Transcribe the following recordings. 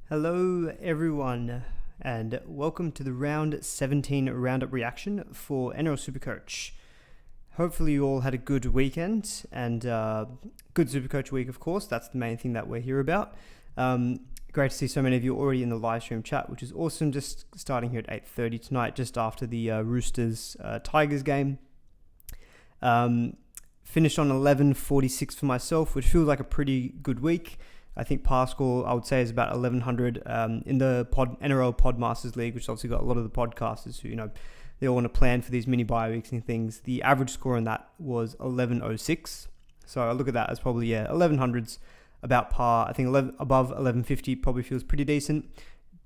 Hello everyone and welcome to the round 17 roundup reaction for NRL SuperCoach. Hopefully you all had a good weekend and good SuperCoach week, of course. That's the main thing that we're here about. Great to see so many of you already in the live stream chat, which is awesome. Just starting here at 8:30 tonight, just after the Roosters Tigers game. Finished on 11.46 for myself, which feels like a pretty good week. I think par score, I would say, is about 1,100 in the NRL Podmasters League, which obviously got a lot of the podcasters who, they all want to plan for these mini bye weeks and things. The average score on that was 11.06. So I look at that as probably, 1,100s about par. I think above 11.50 probably feels pretty decent.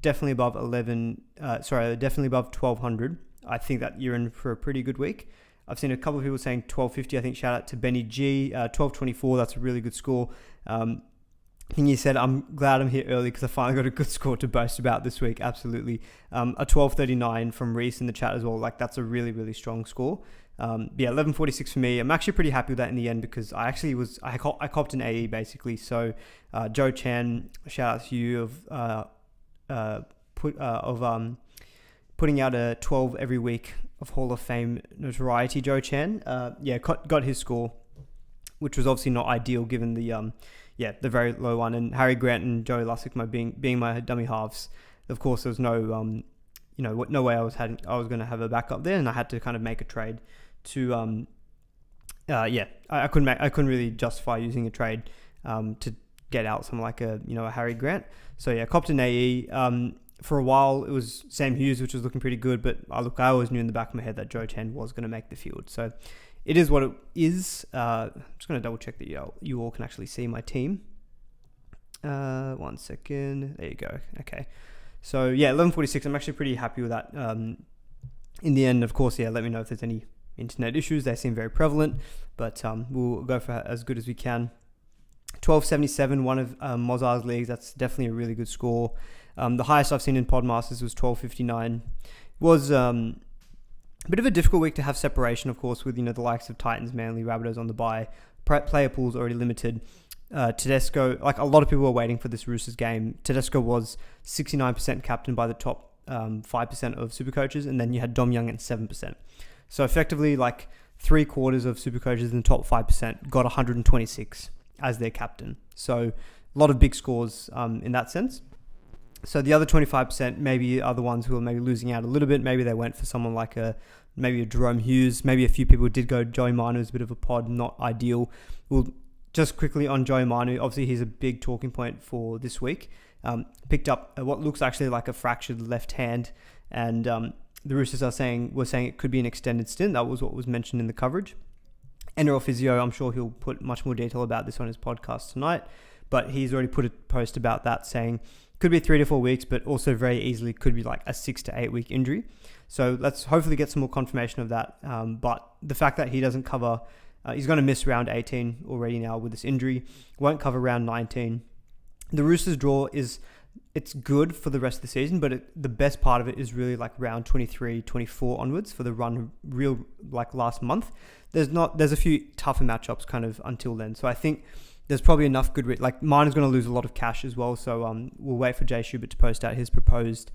Definitely above 1,200. I think that you're in for a pretty good week. I've seen a couple of people saying 12.50. I think shout out to Benny G. 12.24, that's a really good score. I think he said, I'm glad I'm here early because I finally got a good score to boast about this week. Absolutely. A 12.39 from Reese in the chat as well. Like, that's a really, really strong score. 11.46 for me. I'm actually pretty happy with that in the end because I copped an AE basically. So, Joe Chan, shout out to you putting out a 12 every week of Hall of Fame notoriety, Joe Chan. Got his score, which was obviously not ideal given the very low one. And Harry Grant and Joey Lussick being my dummy halves. Of course, there was no way I was going to have a backup there, and I had to kind of make a trade to I couldn't really justify using a trade to get out someone like a Harry Grant. So copped an AE. For a while it was Sam Hughes, which was looking pretty good, but I always knew in the back of my head that Joe Chan was going to make the field. So it is what it is. I'm just going to double check that you all can actually see my team. 1 second. There you go. Okay. So 11.46. I'm actually pretty happy with that. In the end, of course, let me know if there's any internet issues. They seem very prevalent, but we'll go for as good as we can. 12.77, one of Mozart's leagues. That's definitely a really good score. The highest I've seen in Podmasters was 12.59. Was a bit of a difficult week to have separation, of course, with the likes of Titans, Manly, Rabbitohs on the bye. Player pool's already limited. Tedesco, like a lot of people were waiting for this Roosters game. Tedesco was 69% captain by the top 5% of Supercoaches, and then you had Dom Young at 7%. So effectively, like 3/4 of Supercoaches in the top 5% got 126 as their captain. So a lot of big scores in that sense. So the other 25%, maybe are the ones who are maybe losing out a little bit. Maybe they went for someone like maybe a Jerome Hughes. Maybe a few people did go Joey Manu as a bit of a pod, not ideal. We'll just quickly on Joey Manu. Obviously, he's a big talking point for this week. Picked up what looks actually like a fractured left hand, and the Roosters were saying it could be an extended stint. That was what was mentioned in the coverage. NRL Physio, I'm sure he'll put much more detail about this on his podcast tonight, but he's already put a post about that saying could be 3 to 4 weeks, but also very easily could be like a 6 to 8 week injury. So let's hopefully get some more confirmation of that. But the fact that he doesn't cover, he's going to miss round 18 already now with this injury, won't cover round 19. The Roosters draw it's good for the rest of the season, but the best part of it is really like round 23, 24 onwards for the run real like last month. There's a few tougher matchups kind of until then. So I think there's probably enough good... mine is going to lose a lot of cash as well, so we'll wait for Jay Schubert to post out his proposed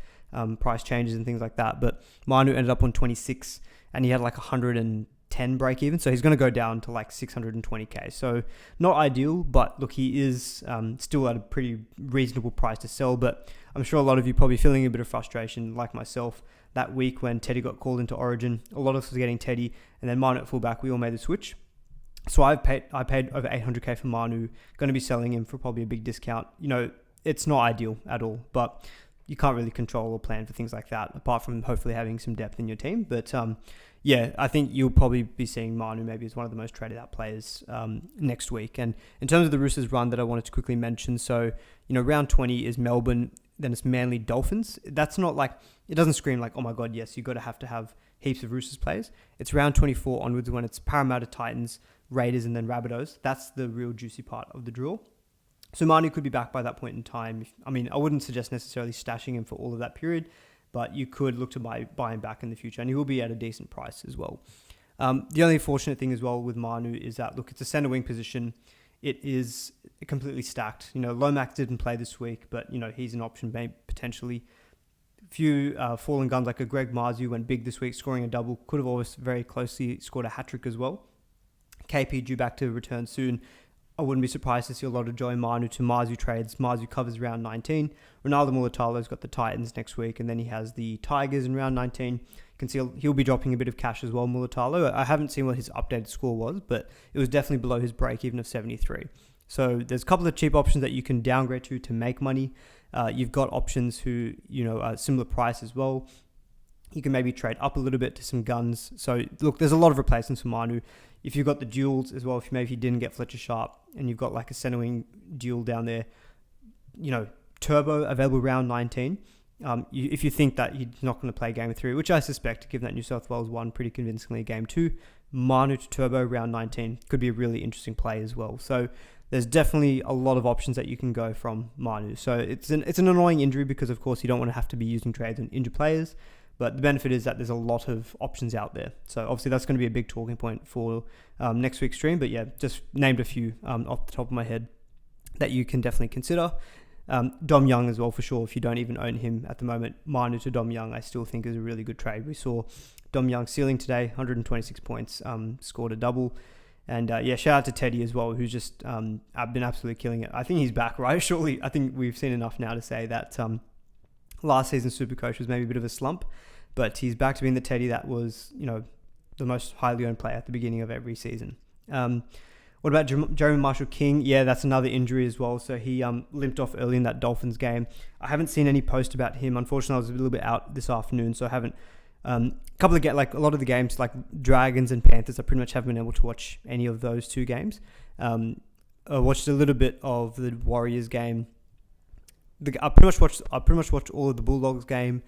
price changes and things like that. But Manu ended up on 26, and he had like 110 break even, so he's going to go down to like 620k. So not ideal, but look, he is still at a pretty reasonable price to sell. But I'm sure a lot of you probably feeling a bit of frustration, like myself, that week when Teddy got called into Origin. A lot of us was getting Teddy, and then Manu at fullback. We all made the switch. So I paid over 800k for Manu, going to be selling him for probably a big discount. It's not ideal at all, but you can't really control or plan for things like that, apart from hopefully having some depth in your team. But I think you'll probably be seeing Manu maybe as one of the most traded out players next week. And in terms of the Roosters run that I wanted to quickly mention, so, round 20 is Melbourne, then it's Manly Dolphins. That's not like, it doesn't scream like, oh my God, yes, you've got to have heaps of Roosters players. It's round 24 onwards when it's Parramatta, Titans, Raiders, and then Rabbitohs. That's the real juicy part of the draw. So Manu could be back by that point in time. I wouldn't suggest necessarily stashing him for all of that period, but you could look to buy him back in the future, and he will be at a decent price as well. The only fortunate thing as well with Manu is that, look, it's a centre wing position. it is completely stacked. Lomax didn't play this week, but, he's an option potentially. Few fallen guns like a Greg Marzhew went big this week, scoring a double. Could have always very closely scored a hat-trick as well. KP due back to return soon. I wouldn't be surprised to see a lot of Joey Manu to Marzhew trades. Marzhew covers round 19. Ronaldo Mulatalo's got the Titans next week, and then he has the Tigers in round 19. You can see he'll be dropping a bit of cash as well, Mulatalo. I haven't seen what his updated score was, but it was definitely below his break-even of 73. So there's a couple of cheap options that you can downgrade to make money. You've got options who, are similar price as well. You can maybe trade up a little bit to some guns. So look, there's a lot of replacements for Manu. If you've got the duels as well, if you didn't get Fletcher Sharp and you've got like a center wing duel down there, Turbo available round 19. If you think that he's not going to play game 3, which I suspect, given that New South Wales won pretty convincingly game 2, Manu to Turbo round 19 could be a really interesting play as well. So there's definitely a lot of options that you can go from Manu. So it's an annoying injury because, of course, you don't want to have to be using trades on injured players. But the benefit is that there's a lot of options out there. So obviously that's going to be a big talking point for next week's stream. But yeah, just named a few off the top of my head that you can definitely consider. Dom Young as well, for sure. If you don't even own him at the moment, Manu to Dom Young, I still think is a really good trade. We saw Dom Young ceiling today, 126 points, scored a double. And shout out to Teddy as well, who's just been absolutely killing it. I think he's back, right? Surely, I think we've seen enough now to say that last season's Supercoach was maybe a bit of a slump, but he's back to being the Teddy that was, the most highly owned player at the beginning of every season. What about Jeremy Marshall-King? Yeah, that's another injury as well. So he limped off early in that Dolphins game. I haven't seen any post about him. Unfortunately, I was a little bit out this afternoon, so I haven't. A lot of the games, like Dragons and Panthers, I pretty much haven't been able to watch any of those two games. I watched a little bit of the Warriors game. I pretty much watched all of the Bulldogs game,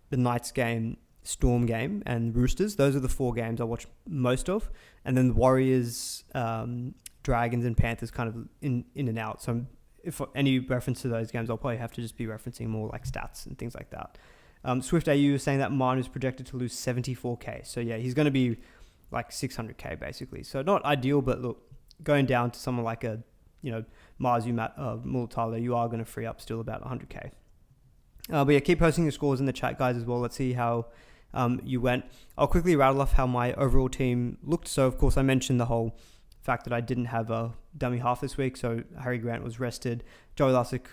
the Knights game, Storm game, and Roosters. Those are the 4 games I watched most of, and then the Warriors, Dragons, and Panthers kind of in and out. So if any reference to those games, I'll probably have to just be referencing more like stats and things like that. Swift AU is saying that Manu is projected to lose 74k. So yeah, he's going to be like 600k basically. So not ideal, but look, going down to someone like a Marzhew, Mulatalo, you are going to free up still about 100k. But yeah, keep posting your scores in the chat, guys, as well. Let's see how you went. I'll quickly rattle off how my overall team looked. So, of course, I mentioned the whole fact that I didn't have a dummy half this week. So, Harry Grant was rested. Joey Lussick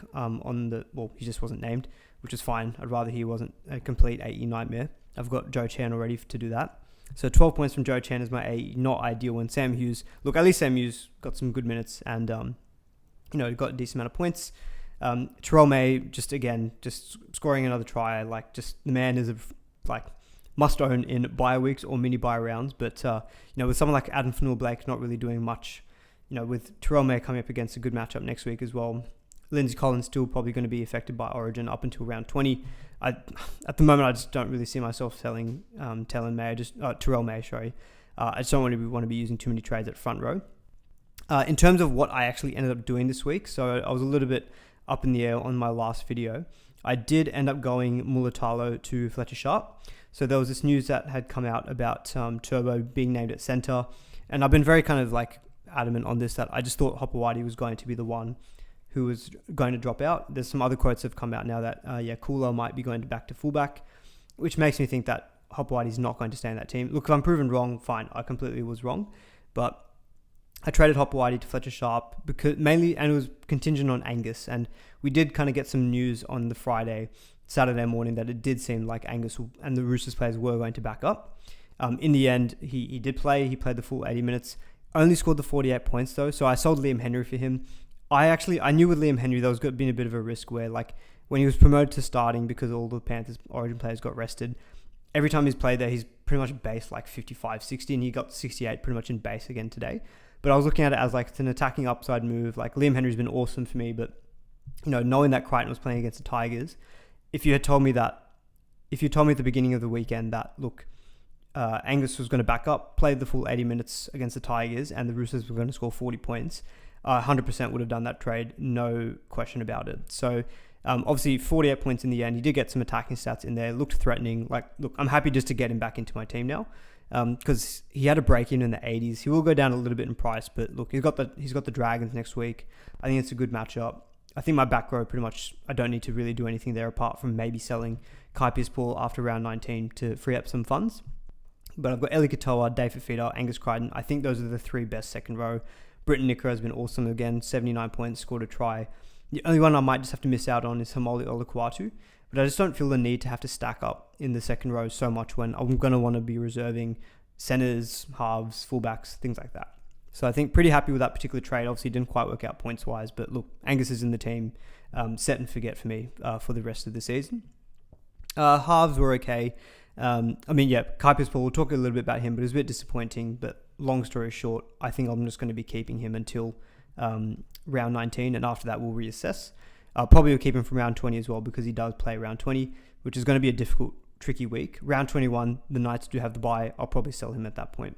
he just wasn't named, which is fine. I'd rather he wasn't a complete AE nightmare. I've got Joe Chan already to do that. So 12 points from Joe Chan is my AE, not ideal. When Sam Hughes, at least Sam Hughes got some good minutes and, got a decent amount of points. Terrell May, just scoring another try. The man is must own in bye weeks or mini bye rounds. But, with someone like Adam Fanua-Blake not really doing much, with Terrell May coming up against a good matchup next week as well. Lindsay Collins still probably going to be affected by Origin up until round 20. At the moment, I just don't really see myself selling Terrell May. I just don't want to be using too many trades at front row. In terms of what I actually ended up doing this week, so I was a little bit up in the air on my last video. I did end up going Mulatalo to Fletcher Sharp. So there was this news that had come out about Turbo being named at centre. And I've been very kind of adamant on this, that I just thought Hopewadi was going to be the one who was going to drop out. There's some other quotes that have come out now that, Kula might be going back to fullback, which makes me think that Hopewadi's not going to stay in that team. Look, if I'm proven wrong, fine. I completely was wrong. But I traded Hopewadi to Fletcher Sharp and it was contingent on Angus. And we did kind of get some news on the Saturday morning that it did seem like Angus and the Roosters players were going to back up. In the end, he did play. He played the full 80 minutes. Only scored the 48 points though. So I sold Liam Henry for him. I knew with Liam Henry there was going to be a bit of a risk where when he was promoted to starting because all the Panthers Origin players got rested, every time he's played there, he's pretty much base 55, 60, and he got 68 pretty much in base again today. But I was looking at it as it's an attacking upside move. Liam Henry's been awesome for me, but knowing that Crichton was playing against the Tigers, if you told me at the beginning of the weekend that Angus was going to back up, played the full 80 minutes against the Tigers, and the Roosters were going to score 40 points, 100% would have done that trade, no question about it. So obviously 48 points in the end. He did get some attacking stats in there, looked threatening. I'm happy just to get him back into my team now. because he had a break-in the 80s. He will go down a little bit in price, but look, he's got the Dragons next week. I think it's a good matchup. I think my back row pretty much, I don't need to really do anything there apart from maybe selling Kai Pearce-Paul after round 19 to free up some funds. But I've got Eli Katoa, Dave Fafita, Angus Crichton. I think those are the three best second row. Britton Nicker has been awesome again, 79 points, scored a try. The only one I might just have to miss out on is Hamoli Olakwatu, but I just don't feel the need to have to stack up in the second row so much when I'm going to want to be reserving centers, halves, fullbacks, things like that. So I think pretty happy with that particular trade. Obviously, it didn't quite work out points-wise, but look, Angus is in the team, set and forget for me for the rest of the season. Halves were okay. Kai Pearce-Paul, we'll talk a little bit about him, but it was a bit disappointing. But long story short, I think I'm just going to be keeping him until round 19, and after that, we'll reassess. Probably will keep him from round 20 as well, because he does play round 20, which is going to be a difficult, tricky week. Round 21, the Knights do have the bye. I'll probably sell him at that point.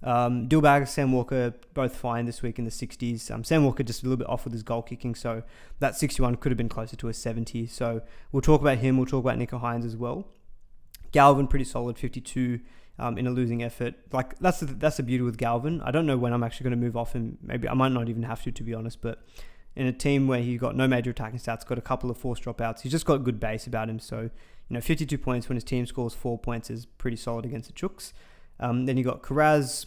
Dillbag, Sam Walker, both fine this week in the 60s. Sam Walker just a little bit off with his goal kicking, so that 61 could have been closer to a 70. So we'll talk about him. We'll talk about Nico Hynes as well. Galvin, pretty solid, 52 in a losing effort. Like that's the beauty with Galvin. I don't know when I'm actually going to move off him. Maybe I might not even have to be honest. But in a team where he got no major attacking stats, got a couple of forced dropouts, he's just got good base about him. So 52 points when his team scores 4 points is pretty solid against the Chooks. Then you got Karaz.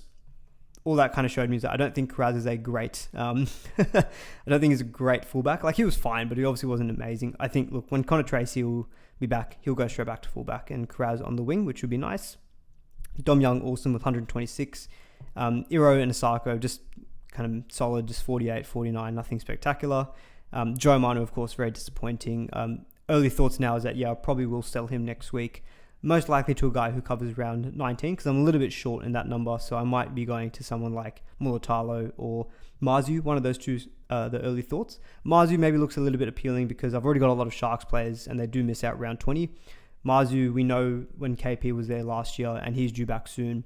All that kind of showed me is that I don't think Karaz is a great... I don't think he's a great fullback. Like, he was fine, but he obviously wasn't amazing. I think, look, when Connor Tracy will be back, he'll go straight back to fullback, and Karaz on the wing, which would be nice. Dom Young, awesome, with 126. Iro and Asako, just kind of solid, just 48, 49, nothing spectacular. Joe Manu, of course, very disappointing. Early thoughts now is that, I probably will sell him next week. Most likely to a guy who covers round 19, because I'm a little bit short in that number, so I might be going to someone like Mulatalo or Marzhew, one of those two, the early thoughts. Marzhew maybe looks a little bit appealing because I've already got a lot of Sharks players and they do miss out round 20. Marzhew, we know when KP was there last year and he's due back soon.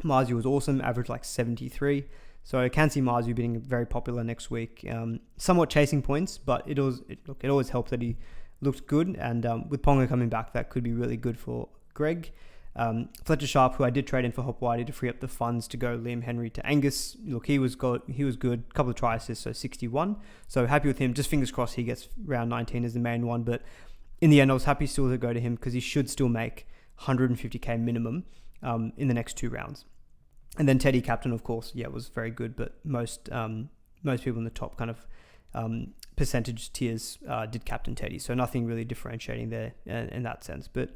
Marzhew was awesome, averaged like 73. So I can see Marzhew being very popular next week. Somewhat chasing points, but it always helps that he looked good, and with Ponga coming back, that could be really good for Greg. Fletcher Sharp, who I did trade in for Hop Whitey to free up the funds to go Liam Henry to Angus. Look, he was good. Couple of try assists, so 61. So happy with him. Just fingers crossed he gets round 19 as the main one. But in the end, I was happy still to go to him because he should still make 150k minimum in the next 2 rounds. And then Teddy Captain, of course, was very good, but most people in the top kind of percentage tiers did Captain Teddy, so nothing really differentiating there in that sense. But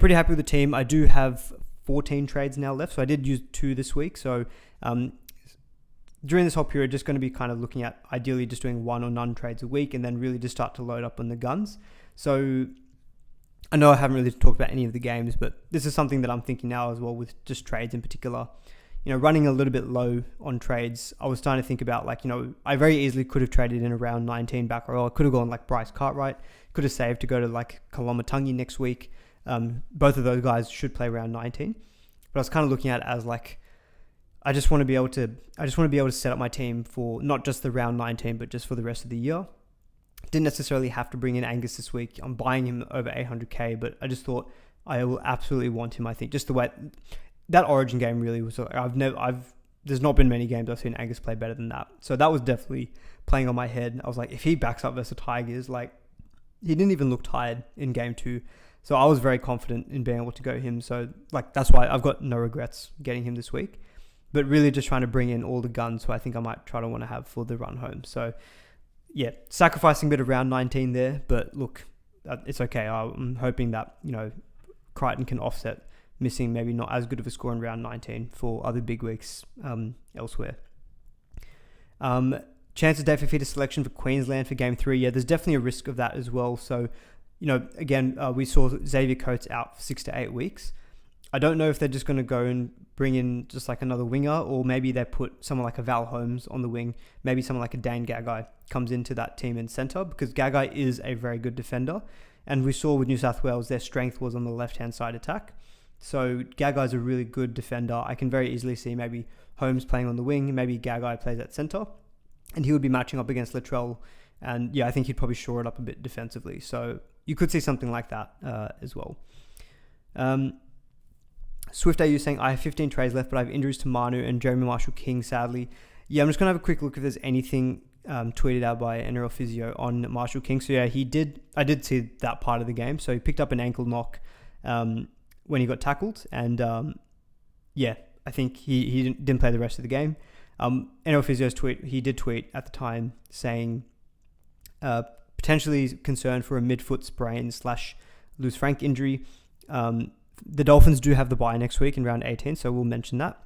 pretty happy with the team. I do have 14 trades now left, so I did use 2 this week. So during this whole period, just going to be kind of looking at ideally just doing 1 or none trades a week, and then really just start to load up on the guns. So I know I haven't really talked about any of the games, but this is something that I'm thinking now as well with just trades in particular. Running a little bit low on trades, I was starting to think about I very easily could have traded in around 19 back row. I could have gone like Bryce Cartwright, could have saved to go to like Kalamatangi next week. Both of those guys should play around 19. But I was kind of looking at it as like, I just want to be able to set up my team for not just the round 19, but just for the rest of the year. Didn't necessarily have to bring in Angus this week. I'm buying him over 800k, but I just thought I will absolutely want him. I think just the way that Origin game really was, there's not been many games I've seen Angus play better than that. So that was definitely playing on my head. I was like, if he backs up versus Tigers, like he didn't even look tired in game 2. So I was very confident in being able to go him. So like, that's why I've got no regrets getting him this week, but really just trying to bring in all the guns who I think I might try to want to have for the run home. So sacrificing a bit of round 19 there, but look, it's okay. I'm hoping that, Crichton can offset missing maybe not as good of a score in round 19 for other big weeks elsewhere. Chances Dave Fafita selection for Queensland for game 3. There's definitely a risk of that as well. So, again, we saw Xavier Coates out for 6 to 8 weeks. I don't know if they're just going to go and bring in just like another winger, or maybe they put someone like a Val Holmes on the wing. Maybe someone like a Dane Gagai comes into that team in centre, because Gagai is a very good defender. And we saw with New South Wales, their strength was on the left-hand side attack. So Gagai's a really good defender. I can very easily see maybe Holmes playing on the wing, maybe Gagai plays at centre, and he would be matching up against Latrell. And I think he'd probably shore it up a bit defensively. So you could see something like that as well. Swift AU saying, I have 15 trades left, but I have injuries to Manu and Jeremy Marshall-King, sadly. Yeah, I'm just going to have a quick look if there's anything tweeted out by NRL Physio on Marshall-King. So yeah, I did see that part of the game. So he picked up an ankle knock when he got tackled. And yeah, I think he didn't play the rest of the game. NRL Physio's tweet, he did tweet at the time saying potentially concerned for a midfoot sprain / loose frank injury. The Dolphins do have the bye next week in round 18, so we'll mention that.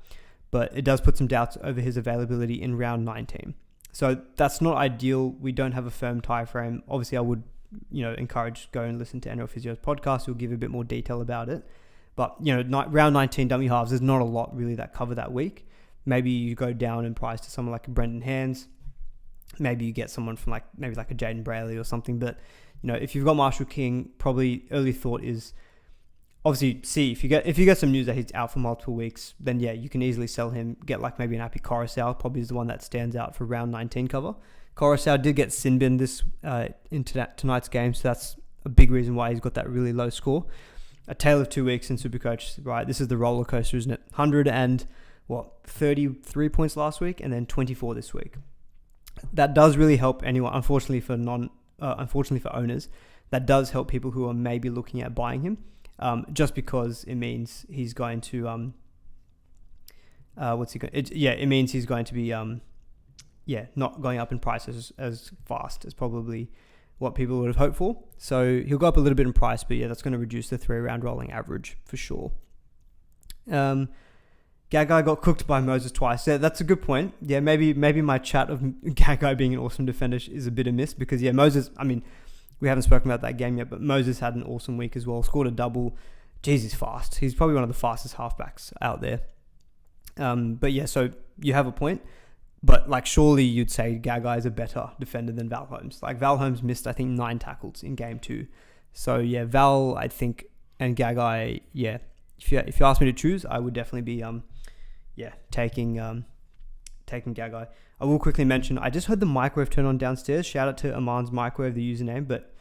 But it does put some doubts over his availability in round 19. So that's not ideal. We don't have a firm tie frame. Obviously, I would encourage go and listen to NRL Physio's podcast. He'll give a bit more detail about it. But round 19 dummy halves, there's not a lot really that cover that week. Maybe you go down in price to someone like a Brendan Hands. Maybe you get someone from maybe like a Jaden Brayley or something. But if you've got Marshall King, probably early thought is obviously see if you get some news that he's out for multiple weeks, then yeah, you can easily sell him. Get maybe an Api Coruscant, probably is the one that stands out for round 19 cover. Coruscant did get sin bin this into tonight's game, so that's a big reason why he's got that really low score. A tale of 2 weeks in SuperCoach, right? This is the roller coaster, isn't it? 33 points last week, and then 24 this week. That does really help anyone. Unfortunately for owners, that does help people who are maybe looking at buying him. Just because it means he's going to it means he's going to be not going up in price as fast as probably what people would have hoped for. So he'll go up a little bit in price, but yeah, that's going to reduce the 3-round rolling average for sure. Gagai got cooked by Moses twice. Yeah, that's a good point. Yeah, maybe my chat of Gagai being an awesome defender is a bit amiss because Moses, we haven't spoken about that game yet, but Moses had an awesome week as well. Scored a double. Jeez, he's fast. He's probably one of the fastest halfbacks out there. But yeah, so you have a point. But surely you'd say Gagai is a better defender than Val Holmes. Val Holmes missed, I think, 9 tackles in game 2. So yeah, Val, I think, and Gagai, yeah. If you ask me to choose, I would definitely be taking Gagai. I will quickly mention, I just heard the microwave turn on downstairs. Shout out to Aman's microwave, the username, but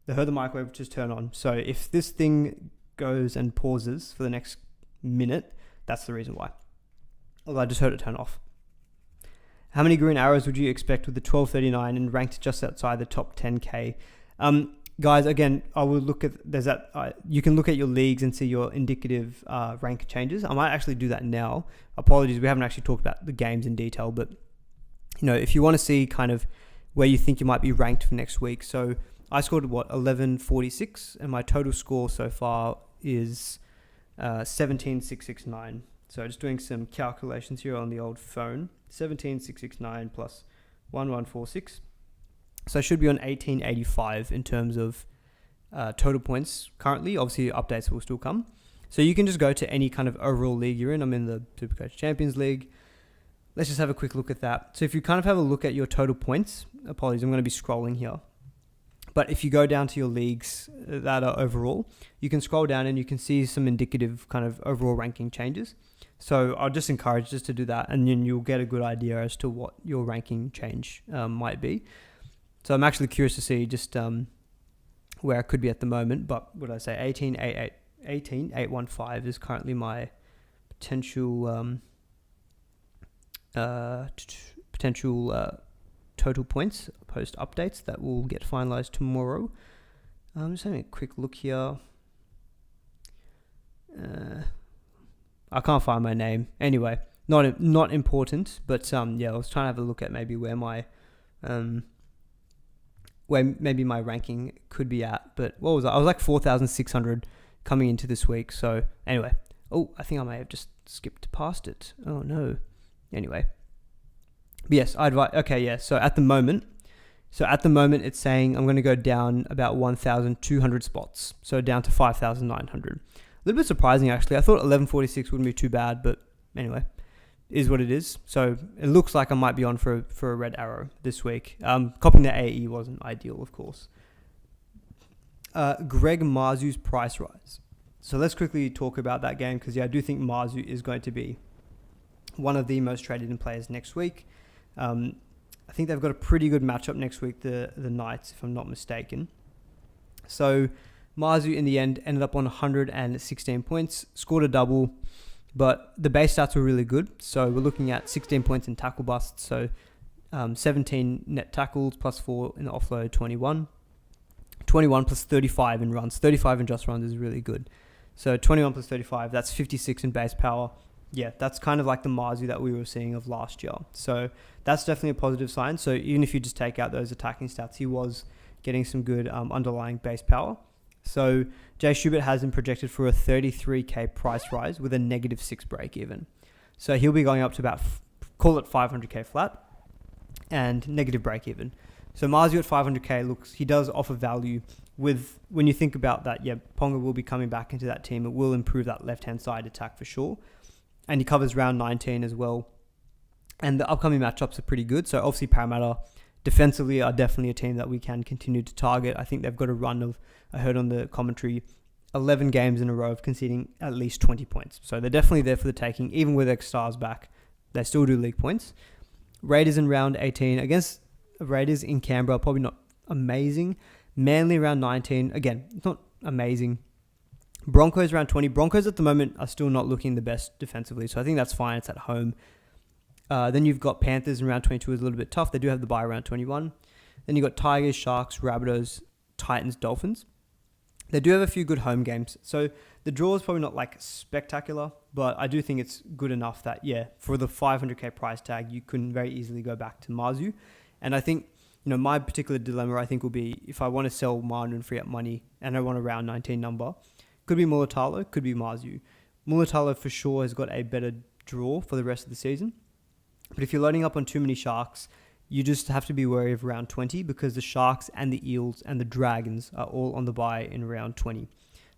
I heard the microwave just turn on. So if this thing goes and pauses for the next minute, that's the reason why. Although I just heard it turn off. How many green arrows would you expect with the 1239 and ranked just outside the top 10K? Guys, again, I will look at, you can look at your leagues and see your indicative rank changes. I might actually do that now. Apologies, we haven't actually talked about the games in detail, but if you want to see kind of where you think you might be ranked for next week. So I scored 1146, and my total score so far is 17669. So just doing some calculations here on the old phone. 17669 plus 1146. So I should be on 1885 in terms of total points currently. Obviously, updates will still come. So you can just go to any kind of overall league you're in. I'm in the SuperCoach Champions League. Let's just have a quick look at that. So if you kind of have a look at your total points, apologies, I'm going to be scrolling here. But if you go down to your leagues that are overall, you can scroll down and you can see some indicative kind of overall ranking changes. So I'll just encourage just to do that, and then you'll get a good idea as to what your ranking change might be. So I'm actually curious to see just where I could be at the moment. But what did I say? 18815 is currently my potential total points post updates that will get finalized tomorrow. I'm just having a quick look here. I can't find my name. Anyway, not important, but I was trying to have a look at maybe where my my ranking could be at. But what was I? I was 4,600 coming into this week. So anyway, I think I may have just skipped past it. Oh no. Anyway, but yes, I'd write. Okay, yeah. So at the moment, it's saying I'm going to go down about 1,200 spots. So down to 5,900. A little bit surprising, actually. I thought 1146 wouldn't be too bad, but anyway, is what it is. So it looks like I might be on for a red arrow this week. Copying the AE wasn't ideal, of course. Greg Marzhew's price rise. So let's quickly talk about that game because I do think Marzhew is going to be one of the most traded in players next week. I think they've got a pretty good matchup next week, the Knights, if I'm not mistaken. So Marzhew in the end ended up on 116 points, scored a double, but the base stats were really good. So we're looking at 16 points in tackle busts, so 17 net tackles plus 4 in the offload, 21 plus 35 in runs. 35 in just runs is really good. So 21 plus 35, that's 56 in base power. Yeah, that's kind of like the Marzhew that we were seeing of last year. So that's definitely a positive sign. So even if you just take out those attacking stats, he was getting some good underlying base power. So Jay Schubert has him projected for a 33k price rise with a -6 break even. So he'll be going up to about, call it 500k flat and negative break even. So Marzhew at 500k he does offer value with, when you think about that, yeah, Ponga will be coming back into that team. It will improve that left-hand side attack for sure. And he covers round 19 as well. And the upcoming matchups are pretty good. So obviously Parramatta defensively are definitely a team that we can continue to target. I think they've got a run of, I heard on the commentary, 11 games in a row of conceding at least 20 points. So they're definitely there for the taking. Even with ex-stars back, they still do league points. Raiders in round 18. Against Raiders in Canberra, probably not amazing. Manly round 19. Again, it's not amazing. Broncos round 20. Broncos at the moment are still not looking the best defensively, so I think that's fine. It's at home. Then you've got Panthers in round 22 is a little bit tough. They do have the bye around 21. Then you've got Tigers, Sharks, Rabbitohs, Titans, Dolphins. They do have a few good home games. So the draw is probably not like spectacular, but I do think it's good enough that, yeah, for the 500k price tag, you can very easily go back to Marzhew. And I think, my particular dilemma, I think, will be if I want to sell Manu and free up money and I want a round 19 number, could be Mulatalo, could be Marzhew. Mulatalo for sure has got a better draw for the rest of the season. But if you're loading up on too many Sharks, you just have to be wary of round 20 because the Sharks and the Eels and the Dragons are all on the bye in round 20.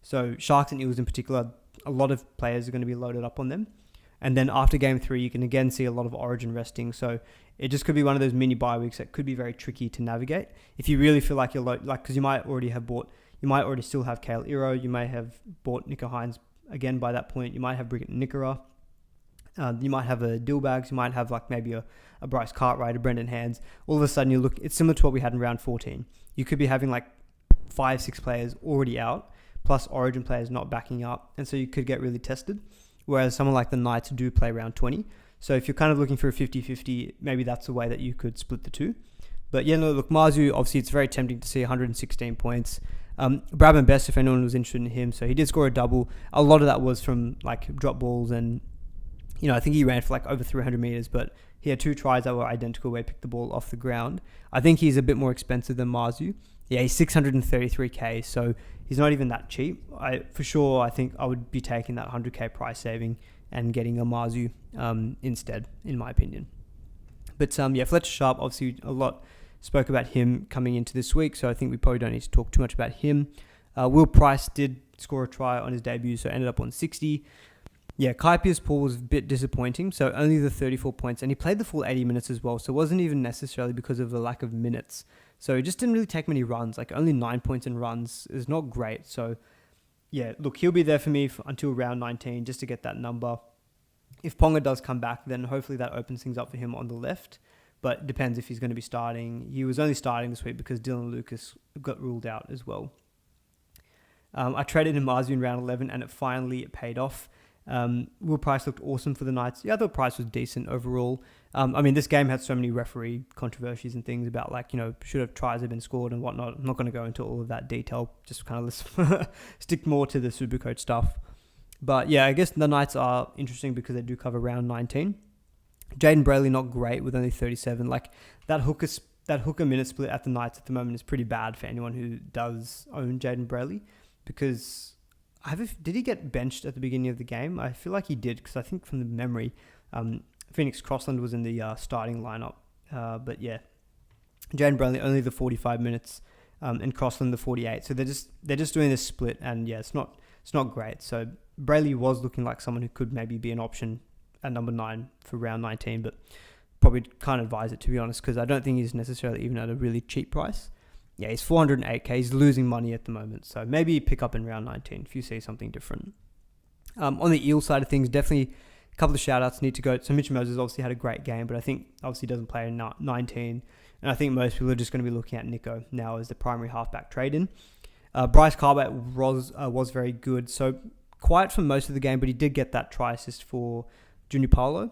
So Sharks and Eels in particular, a lot of players are going to be loaded up on them. And then after game 3, you can again see a lot of Origin resting. So it just could be one of those mini bye weeks that could be very tricky to navigate. If you really feel like you're because you might already still have Kale Iro. You may have bought Nico Hynes again by that point. You might have Brigitte Nickera. You might have a Dillbags. You might have maybe a Bryce Cartwright, a Brendan Hands. All of a sudden it's similar to what we had in round 14. You could be having 5-6 players already out, plus Origin players not backing up. And so you could get really tested. Whereas someone like the Knights do play round 20. So if you're kind of looking for a 50-50, maybe that's a way that you could split the two. But yeah, no, look, Marzhew, obviously it's very tempting to see 116 points. Brabham Best, if anyone was interested in him. So he did score a double. A lot of that was from drop balls and, I think he ran for over 300 meters, but he had 2 tries that were identical where he picked the ball off the ground. I think he's a bit more expensive than Marzhew. Yeah, he's 633k, so he's not even that cheap. I think I would be taking that 100k price saving and getting a Marzhew instead, in my opinion. But Fletcher Sharp, obviously a lot spoke about him coming into this week, so I think we probably don't need to talk too much about him. Will Price did score a try on his debut, so ended up on 60. Yeah, Kai Pearce-Paul was a bit disappointing, so only the 34 points, and he played the full 80 minutes as well, so it wasn't even necessarily because of the lack of minutes. So he just didn't really take many runs, only 9 points in runs is not great. So yeah, look, he'll be there for me until round 19 just to get that number. If Ponga does come back, then hopefully that opens things up for him on the left, but it depends if he's going to be starting. He was only starting this week because Dylan Lucas got ruled out as well. I traded in Marzhew in round 11 and it finally paid off. Will Price looked awesome for the Knights. Yeah, I thought Price was decent overall. This game had so many referee controversies and things about should have tries have been scored and whatnot. I'm not going to go into all of that detail. Just kind of stick more to the SuperCoach stuff. But yeah, I guess the Knights are interesting because they do cover round 19. Jaden Brayley not great with only 37. That hooker minute split at the Knights at the moment is pretty bad for anyone who does own Jaden Brayley because. Did he get benched at the beginning of the game? I feel like he did because I think from the memory, Phoenix Crossland was in the starting lineup. But yeah, Jaden Brayley only the 45 minutes and Crossland the 48. So they're just doing this split and yeah, it's not great. So Brayley was looking like someone who could maybe be an option at number 9 for round 19, but probably can't advise it to be honest because I don't think he's necessarily even at a really cheap price. Yeah, he's 408k. He's losing money at the moment. So maybe pick up in round 19 if you see something different. On the Eel side of things, definitely a couple of shout-outs need to go. So Mitch Moses obviously had a great game, but I think obviously doesn't play in 19. And I think most people are just going to be looking at Nico now as the primary halfback trade-in. Bryce Cartwright was very good. So quiet for most of the game, but he did get that try assist for Junior Paulo.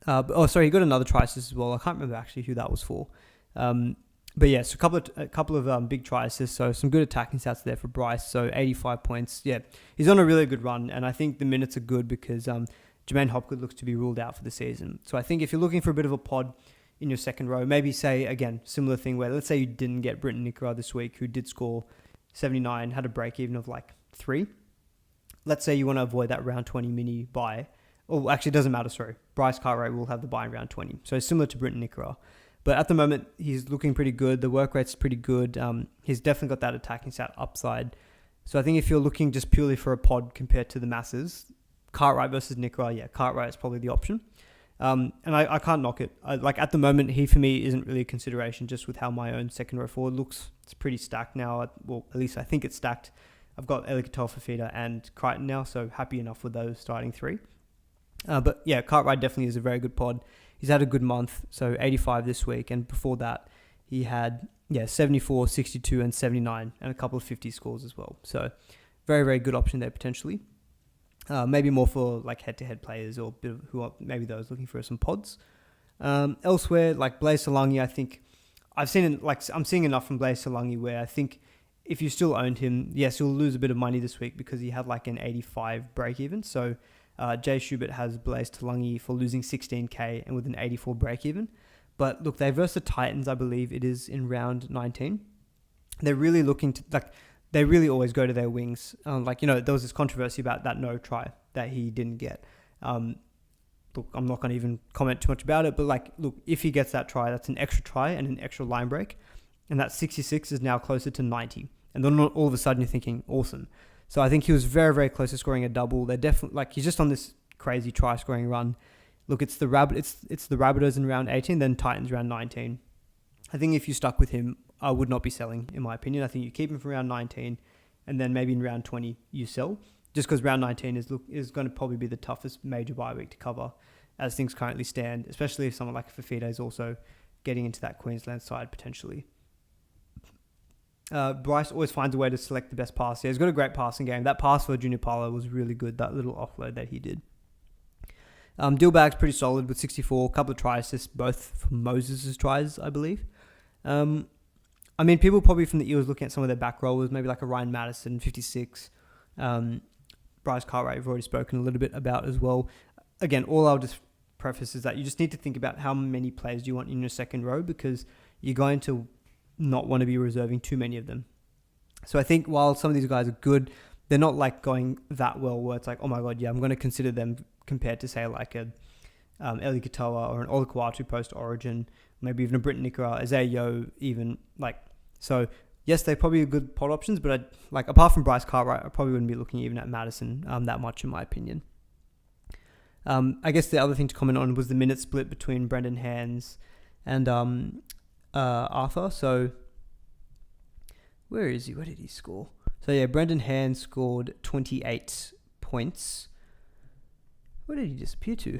He got another try assist as well. I can't remember actually who that was for. But yeah, so a couple of big try assists. So some good attacking stats there for Bryce. So 85 points. Yeah, he's on a really good run, and I think the minutes are good because Jermaine Hopgood looks to be ruled out for the season. So I think if you're looking for a bit of a pod in your second row, maybe say, again, similar thing where let's say you didn't get Britton Nikora this week, who did score 79, had a break even of like 3. Let's say you want to avoid that round 20 mini buy. Oh, actually, it doesn't matter, sorry. Bryce Cartwright will have the buy in round 20. So similar to Britton Nikora. But at the moment, he's looking pretty good. The work rate's pretty good. He's definitely got that attacking stat upside. So I think if you're looking just purely for a pod compared to the masses, Cartwright versus Nikora, yeah, Cartwright is probably the option. And I can't knock it. At the moment, he for me isn't really a consideration just with how my own second row forward looks. It's pretty stacked now. Well, at least I think it's stacked. I've got Elikatoa, Fafita and Crichton now, so happy enough with those starting 3. But yeah, Cartwright definitely is a very good pod. He's had a good month, so 85 this week, and before that, he had 74, 62, and 79, and a couple of 50 scores as well. So very, very good option there potentially. Maybe more for like head-to-head players or who are maybe those looking for some pods. Elsewhere, like Blaise Solangi, I think I'm seeing enough from Blaise Solangi where I think if you still owned him, yes, you'll lose a bit of money this week because he had like an 85 break even. So Jay Schubert has Blaise Solangi for losing 16k and with an 84 break even. But look, they versus the Titans, I believe it is in round 19. They're really looking to they really always go to their wings. There was this controversy about that no try that he didn't get. Look, I'm not going to even comment too much about it, but if he gets that try, that's an extra try and an extra line break. And that 66 is now closer to 90. And then all of a sudden you're thinking, awesome. So I think he was very, very close to scoring a double. They're definitely, he's just on this crazy try scoring run. Look, it's the Rabbitohs in round 18, then Titans round 19. I think if you stuck with him, I would not be selling, in my opinion. I think you keep him for round 19, and then maybe in round 20 you sell, just because round 19 is going to probably be the toughest major bye week to cover, as things currently stand. Especially if someone like Fafita is also getting into that Queensland side potentially. Bryce always finds a way to select the best pass. Yeah, he's got a great passing game. That pass for Junior Paulo was really good. That little offload that he did. Dillbag's pretty solid with 64, a couple of try assists, both from Moses' tries, I believe. People probably from the Eels looking at some of their back rollers, maybe like a Ryan Madison, 56. Bryce Cartwright, we've already spoken a little bit about as well. Again, all I'll just preface is that you just need to think about how many players do you want in your second row, because you're going to not want to be reserving too many of them. So I think while some of these guys are good, they're not going that well where it's like, oh my God, yeah, I'm going to consider them compared to say like a Elikatoa or an Olukwatu post-Origin, maybe even a Britton Nikora, Isaiah Yeo even. So yes, they're probably good pod options, but apart from Bryce Cartwright, I probably wouldn't be looking even at Madison that much in my opinion. I guess the other thing to comment on was the minute split between Brendan Hands and Arthur. So where is he? Where did he score? So yeah, Brendan Hands scored 28 points. Where did he disappear to?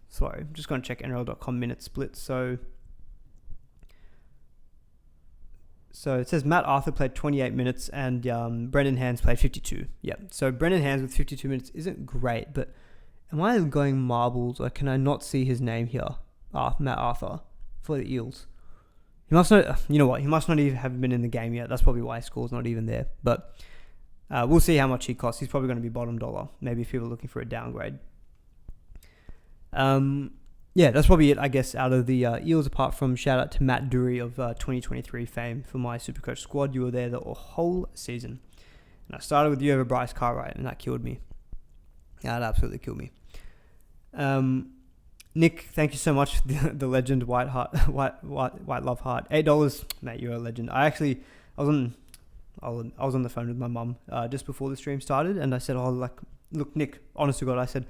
Sorry, I'm just going to check NRL.com minute split. So it says Matt Arthur played 28 minutes and Brendan Hands played 52. Yeah, so Brendan Hands with 52 minutes isn't great, but am I going marbles or can I not see his name here? Matt Arthur for the Eels. He must not, you know what, he must not even have been in the game yet. That's probably why his score's not even there. But we'll see how much he costs. He's probably going to be bottom dollar. Maybe if people are looking for a downgrade. Yeah, that's probably it, I guess, out of the Eels, apart from shout out to Matt Dury of 2023 fame for my SuperCoach squad. You were there the whole season. And I started with you over Bryce Cartwright, and that killed me. Yeah, that absolutely killed me. Nick, thank you so much. The legend, White Love Heart. $8, mate, you're a legend. I was on the phone with my mum just before the stream started, and I said, look, Nick, honest to God, I said,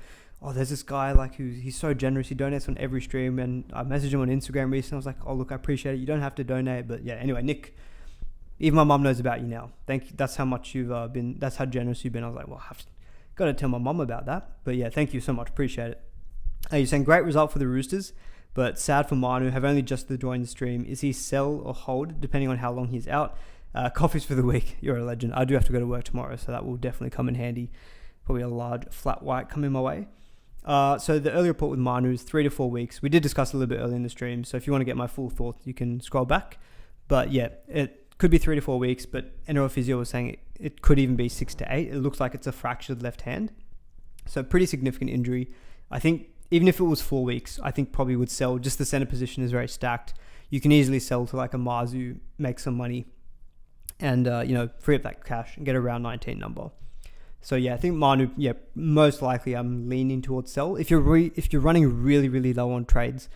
there's this guy he's so generous. He donates on every stream, and I messaged him on Instagram recently. I was like, look, I appreciate it. You don't have to donate, but yeah. Anyway, Nick, even my mum knows about you now. Thank you. That's how much you've been. That's how generous you've been. I was like, well, got to tell my mum about that. But yeah, thank you so much. Appreciate it. You're saying great result for the Roosters, but sad for Manu. Have only just joined the stream. Is he sell or hold depending on how long he's out? Coffees for the week. You're a legend. I do have to go to work tomorrow, so that will definitely come in handy. Probably a large flat white coming my way. So the early report with Manu is 3 to 4 weeks. We did discuss a little bit earlier in the stream, so if you want to get my full thoughts, you can scroll back. But yeah, it could be 3 to 4 weeks, but NRL Physio was saying it could even be 6 to 8. It looks like it's a fractured left hand. So pretty significant injury. I think even if it was 4 weeks, I think probably would sell. Just the center position is very stacked. You can easily sell to like a Marzhew, make some money, and free up that cash and get a round 19 number. So yeah, I think Manu, most likely I'm leaning towards sell. If you're running really, really low on trades,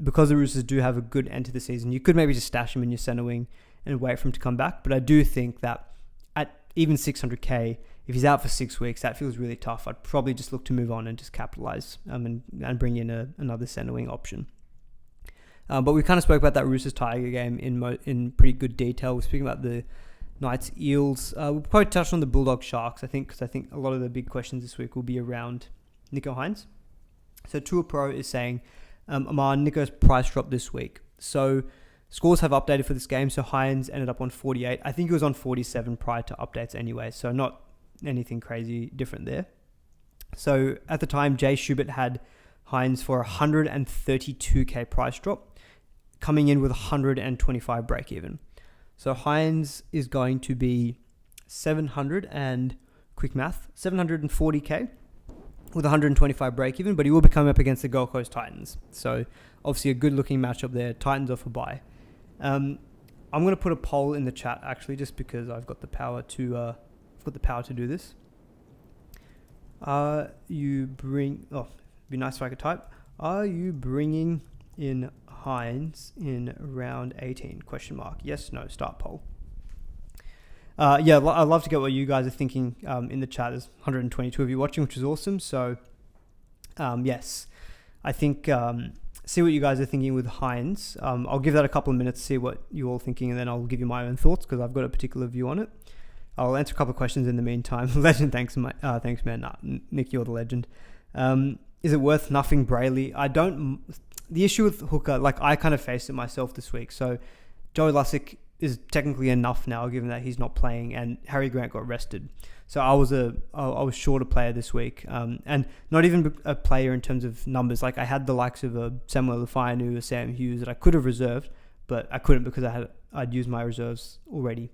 because the Roosters do have a good end to the season, you could maybe just stash him in your center wing and wait for him to come back. But I do think that at even 600k, if he's out for 6 weeks, that feels really tough. I'd probably just look to move on and just capitalize and bring in another center wing option. But we kind of spoke about that Roosters Tiger game in pretty good detail. We're speaking about the Knights Eels. We'll probably touch on the Bulldogs Sharks, because I think a lot of the big questions this week will be around Nico Hynes. So Tour Pro is saying, Amar, Nico's price dropped this week. So scores have updated for this game. So Hynes ended up on 48. I think he was on 47 prior to updates anyway. So not anything crazy different there. So at the time, Jay Schubert had Hynes for 132k price drop, coming in with 125 break even. So Hynes is going to be 740k with 125 break even, but he will be coming up against the Gold Coast Titans. So obviously a good looking matchup there. Titans are for buy. I'm going to put a poll in the chat actually, just because I've got the power to do this. It'd be nice if I could type. Are you bringing in Hynes in round 18? ? Yes, no, start poll. I'd love to get what you guys are thinking in the chat. There's 122 of you watching, which is awesome. So, yes, I think see what you guys are thinking with Hynes. I'll give that a couple of minutes, see what you're all thinking, and then I'll give you my own thoughts because I've got a particular view on it. I'll answer a couple of questions in the meantime. Legend, thanks man. Nah, Nick, you're the legend. Is it worth nothing Brayley? The issue with hooker, I kind of faced it myself this week. So Joe Lussick is technically enough now, given that he's not playing, and Harry Grant got rested. So I was short a player this week, and not even a player in terms of numbers. I had the likes of a Samuel Lafayanu, a Sam Hughes that I could have reserved, but I couldn't because I'd used my reserves already,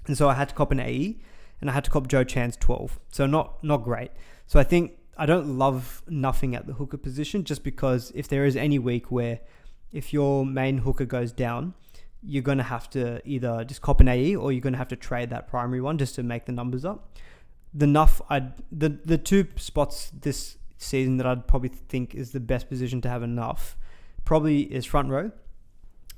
and so I had to cop an AE, and I had to cop Joe Chan's 12. So not great. So I think I don't love nothing at the hooker position, just because if there is any week where if your main hooker goes down, you're going to have to either just cop an AE or you're going to have to trade that primary one just to make the numbers up. The two spots this season that I'd probably think is the best position to have enough probably is front row.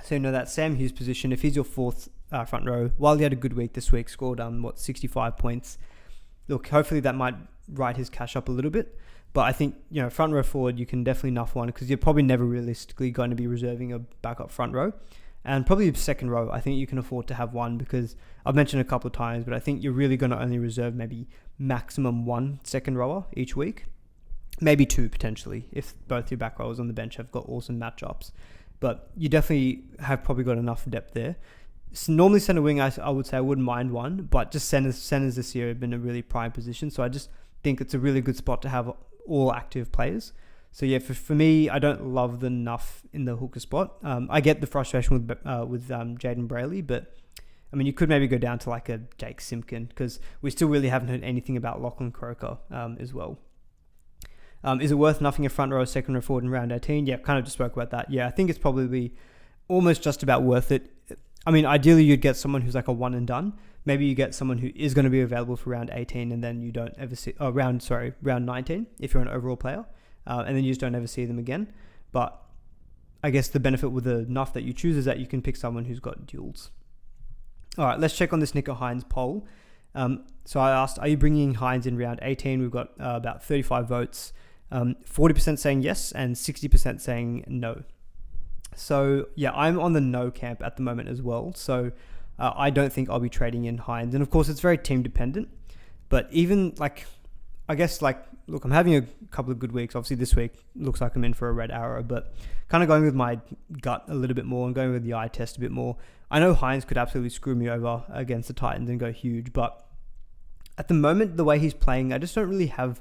So that Sam Hughes position, if he's your fourth front row, while he had a good week this week, scored 65 points. Look, hopefully that might write his cash up a little bit. But I think, front row forward, you can definitely nuff one because you're probably never realistically going to be reserving a backup front row. And probably second row, I think you can afford to have one because I've mentioned a couple of times, but I think you're really going to only reserve maybe maximum one second rower each week. Maybe two potentially if both your back rowers on the bench have got awesome matchups. But you definitely have probably got enough depth there. So normally center wing, I would say I wouldn't mind one, but just centers this year have been a really prime position. So I just think it's a really good spot to have all active players. So yeah, for me, I don't love the nuff in the hooker spot. I get the frustration with Jaden Brayley, but I mean, you could maybe go down to a Jake Simpkin because we still really haven't heard anything about Lachlan Croker as well. Is it worth nothing a front row, second row forward in round 18? Yeah, kind of just spoke about that. Yeah, I think it's probably almost just about worth it. I mean, ideally you'd get someone who's a one and done. Maybe you get someone who is going to be available for round 18 and then you don't ever see, round 19 if you're an overall player. And then you just don't ever see them again. But I guess the benefit with the nuff that you choose is that you can pick someone who's got duels. All right, let's check on this Nico Hynes poll. So I asked, are you bringing Hynes in round 18? We've got about 35 votes, 40% saying yes and 60% saying no. So yeah, I'm on the no camp at the moment as well. So I don't think I'll be trading in Hynes. And of course, it's very team dependent. But even look, I'm having a couple of good weeks. Obviously, this week looks like I'm in for a red arrow, but kind of going with my gut a little bit more and going with the eye test a bit more. I know Hynes could absolutely screw me over against the Titans and go huge, but at the moment, the way he's playing, I just don't really have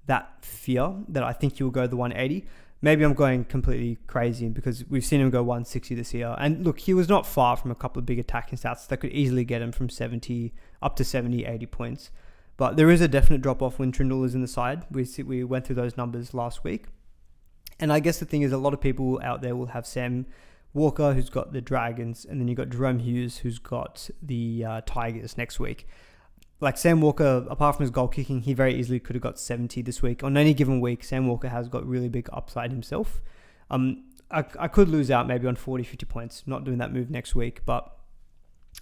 that fear that I think he'll go the 180. Maybe I'm going completely crazy because we've seen him go 160 this year. And look, he was not far from a couple of big attacking stats that could easily get him from 70 up to 70, 80 points. But there is a definite drop-off when Trindle is in the side. We went through those numbers last week. And I guess the thing is, a lot of people out there will have Sam Walker, who's got the Dragons, and then you've got Jerome Hughes, who's got the Tigers next week. Like Sam Walker, apart from his goal kicking, he very easily could have got 70 this week. On any given week, Sam Walker has got really big upside himself. I could lose out maybe on 40, 50 points, not doing that move next week. But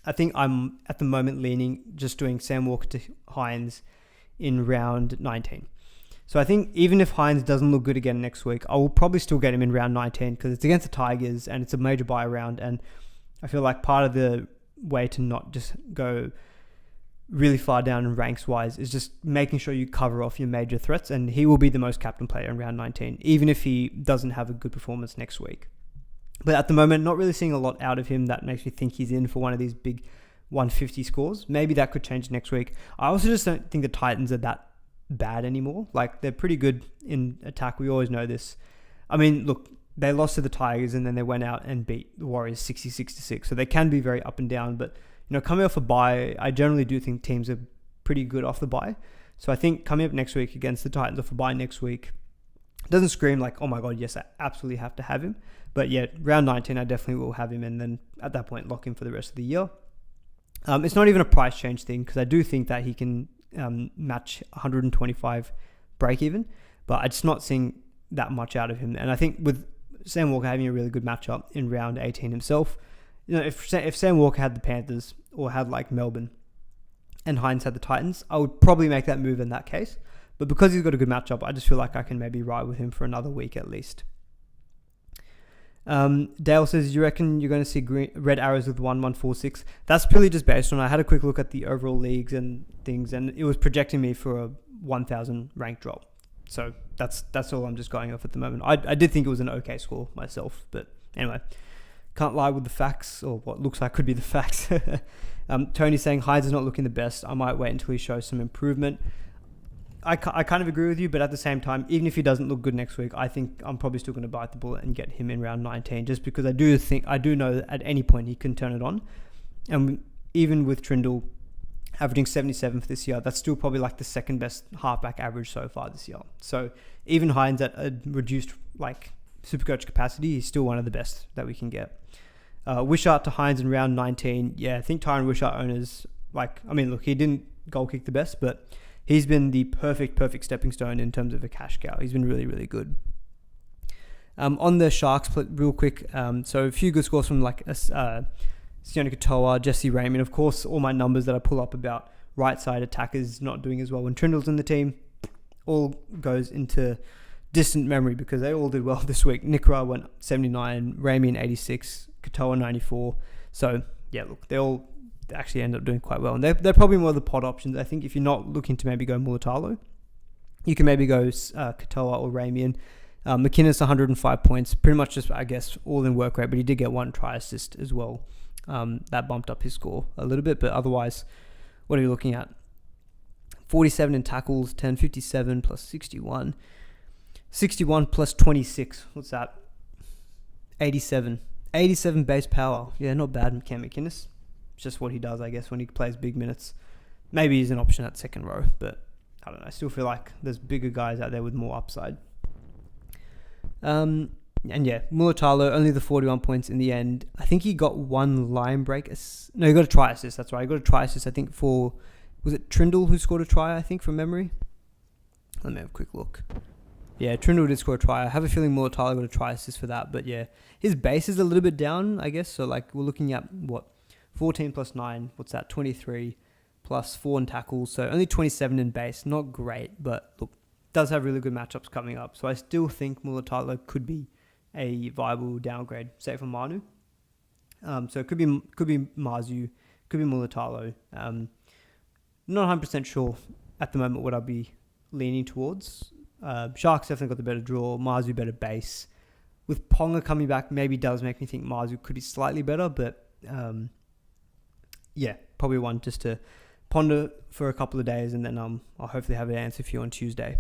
I think I'm at the moment leaning just doing Sam Walker to Hynes in round 19. So I think even if Hynes doesn't look good again next week, I will probably still get him in round 19 because it's against the Tigers and it's a major buy round. And I feel like part of the way to not just go really far down in ranks wise is just making sure you cover off your major threats, and he will be the most captain player in round 19, even if he doesn't have a good performance next week. But at the moment, not really seeing a lot out of him that makes me think he's in for one of these big 150 scores. Maybe that could change next week. I also just don't think the Titans are that bad anymore. Like, they're pretty good in attack. We always know this. I mean, look, they lost to the Tigers and then they went out and beat the Warriors 66-6. So they can be very up and down, but coming off a bye, I generally do think teams are pretty good off the bye. So I think coming up next week against the Titans off a bye next week doesn't scream like, oh my God, yes, I absolutely have to have him. But yeah, round 19, I definitely will have him, and then at that point, lock him for the rest of the year. It's not even a price change thing because I do think that he can match 125 break even, but I'm just not seeing that much out of him. And I think with Sam Walker having a really good matchup in round 18 himself, if Sam Walker had the Panthers or had like Melbourne and Hynes had the Titans, I would probably make that move in that case. But because he's got a good matchup, I just feel like I can maybe ride with him for another week at least. Dale says, you reckon you're going to see red arrows with 1-1-4-6? That's purely just based on, I had a quick look at the overall leagues and things, and it was projecting me for a 1,000 rank drop. So that's all I'm just going off at the moment. I did think it was an okay score myself, but anyway. Can't lie with the facts, or what looks like could be the facts. Tony saying Hynes is not looking the best. I might wait until he shows some improvement. I kind of agree with you, but at the same time, even if he doesn't look good next week, I think I'm probably still going to bite the bullet and get him in round 19, just because I do know that at any point he can turn it on. And even with Trindle averaging 77 for this year, that's still probably like the second best halfback average so far this year. So even Hynes at a reduced like Supercoach capacity, he's still one of the best that we can get. Wishart to Hynes in round 19. Yeah, I think Tyron Wishart owners, look, he didn't goal kick the best, but he's been the perfect stepping stone in terms of a cash cow. He's been really, really good. On the Sharks, real quick, so a few good scores from Sione Katoa, Jesse Raymond. Of course, all my numbers that I pull up about right side attackers not doing as well when Trindle's in the team all goes into distant memory because they all did well this week. Nikra went 79, Raymond 86, Katoa 94. So yeah, look, they all actually end up doing quite well, and they're probably more the pod options. I think if you're not looking to maybe go Mulatalo, you can maybe go Katoa or Raymond. McInnes 105 points, pretty much just I guess all in work rate, but he did get one try assist as well. That bumped up his score a little bit, but otherwise, what are you looking at? 47 in tackles, 1057 plus 61. 61 plus 26. What's that? 87. 87 base power. Yeah, not bad, Cam McInnes. It's just what he does, I guess, when he plays big minutes. Maybe he's an option at second row, but I don't know. I still feel like there's bigger guys out there with more upside. And yeah, Mulatalo, only the 41 points in the end. I think he got one line break. No, he got a try assist. That's right. He got a try assist, I think, for... Was it Trindle who scored a try, I think, from memory? Let me have a quick look. Yeah, Trindle did score a try. I have a feeling Mulatalo got a try assist for that. But yeah, his base is a little bit down, I guess. So like we're looking at, 14 plus 9. What's that? 23 plus 4 in tackles. So only 27 in base. Not great, but look, does have really good matchups coming up. So I still think Mulatalo could be a viable downgrade, say for Manu. So it could be Marzhew, could be Mulatalo. Not 100% sure at the moment what I'll be leaning towards. Sharks definitely got the better draw. Marzhew better base. With Ponga coming back, maybe does make me think Marzhew could be slightly better, but probably one just to ponder for a couple of days, and then I'll hopefully have an answer for you on Tuesday.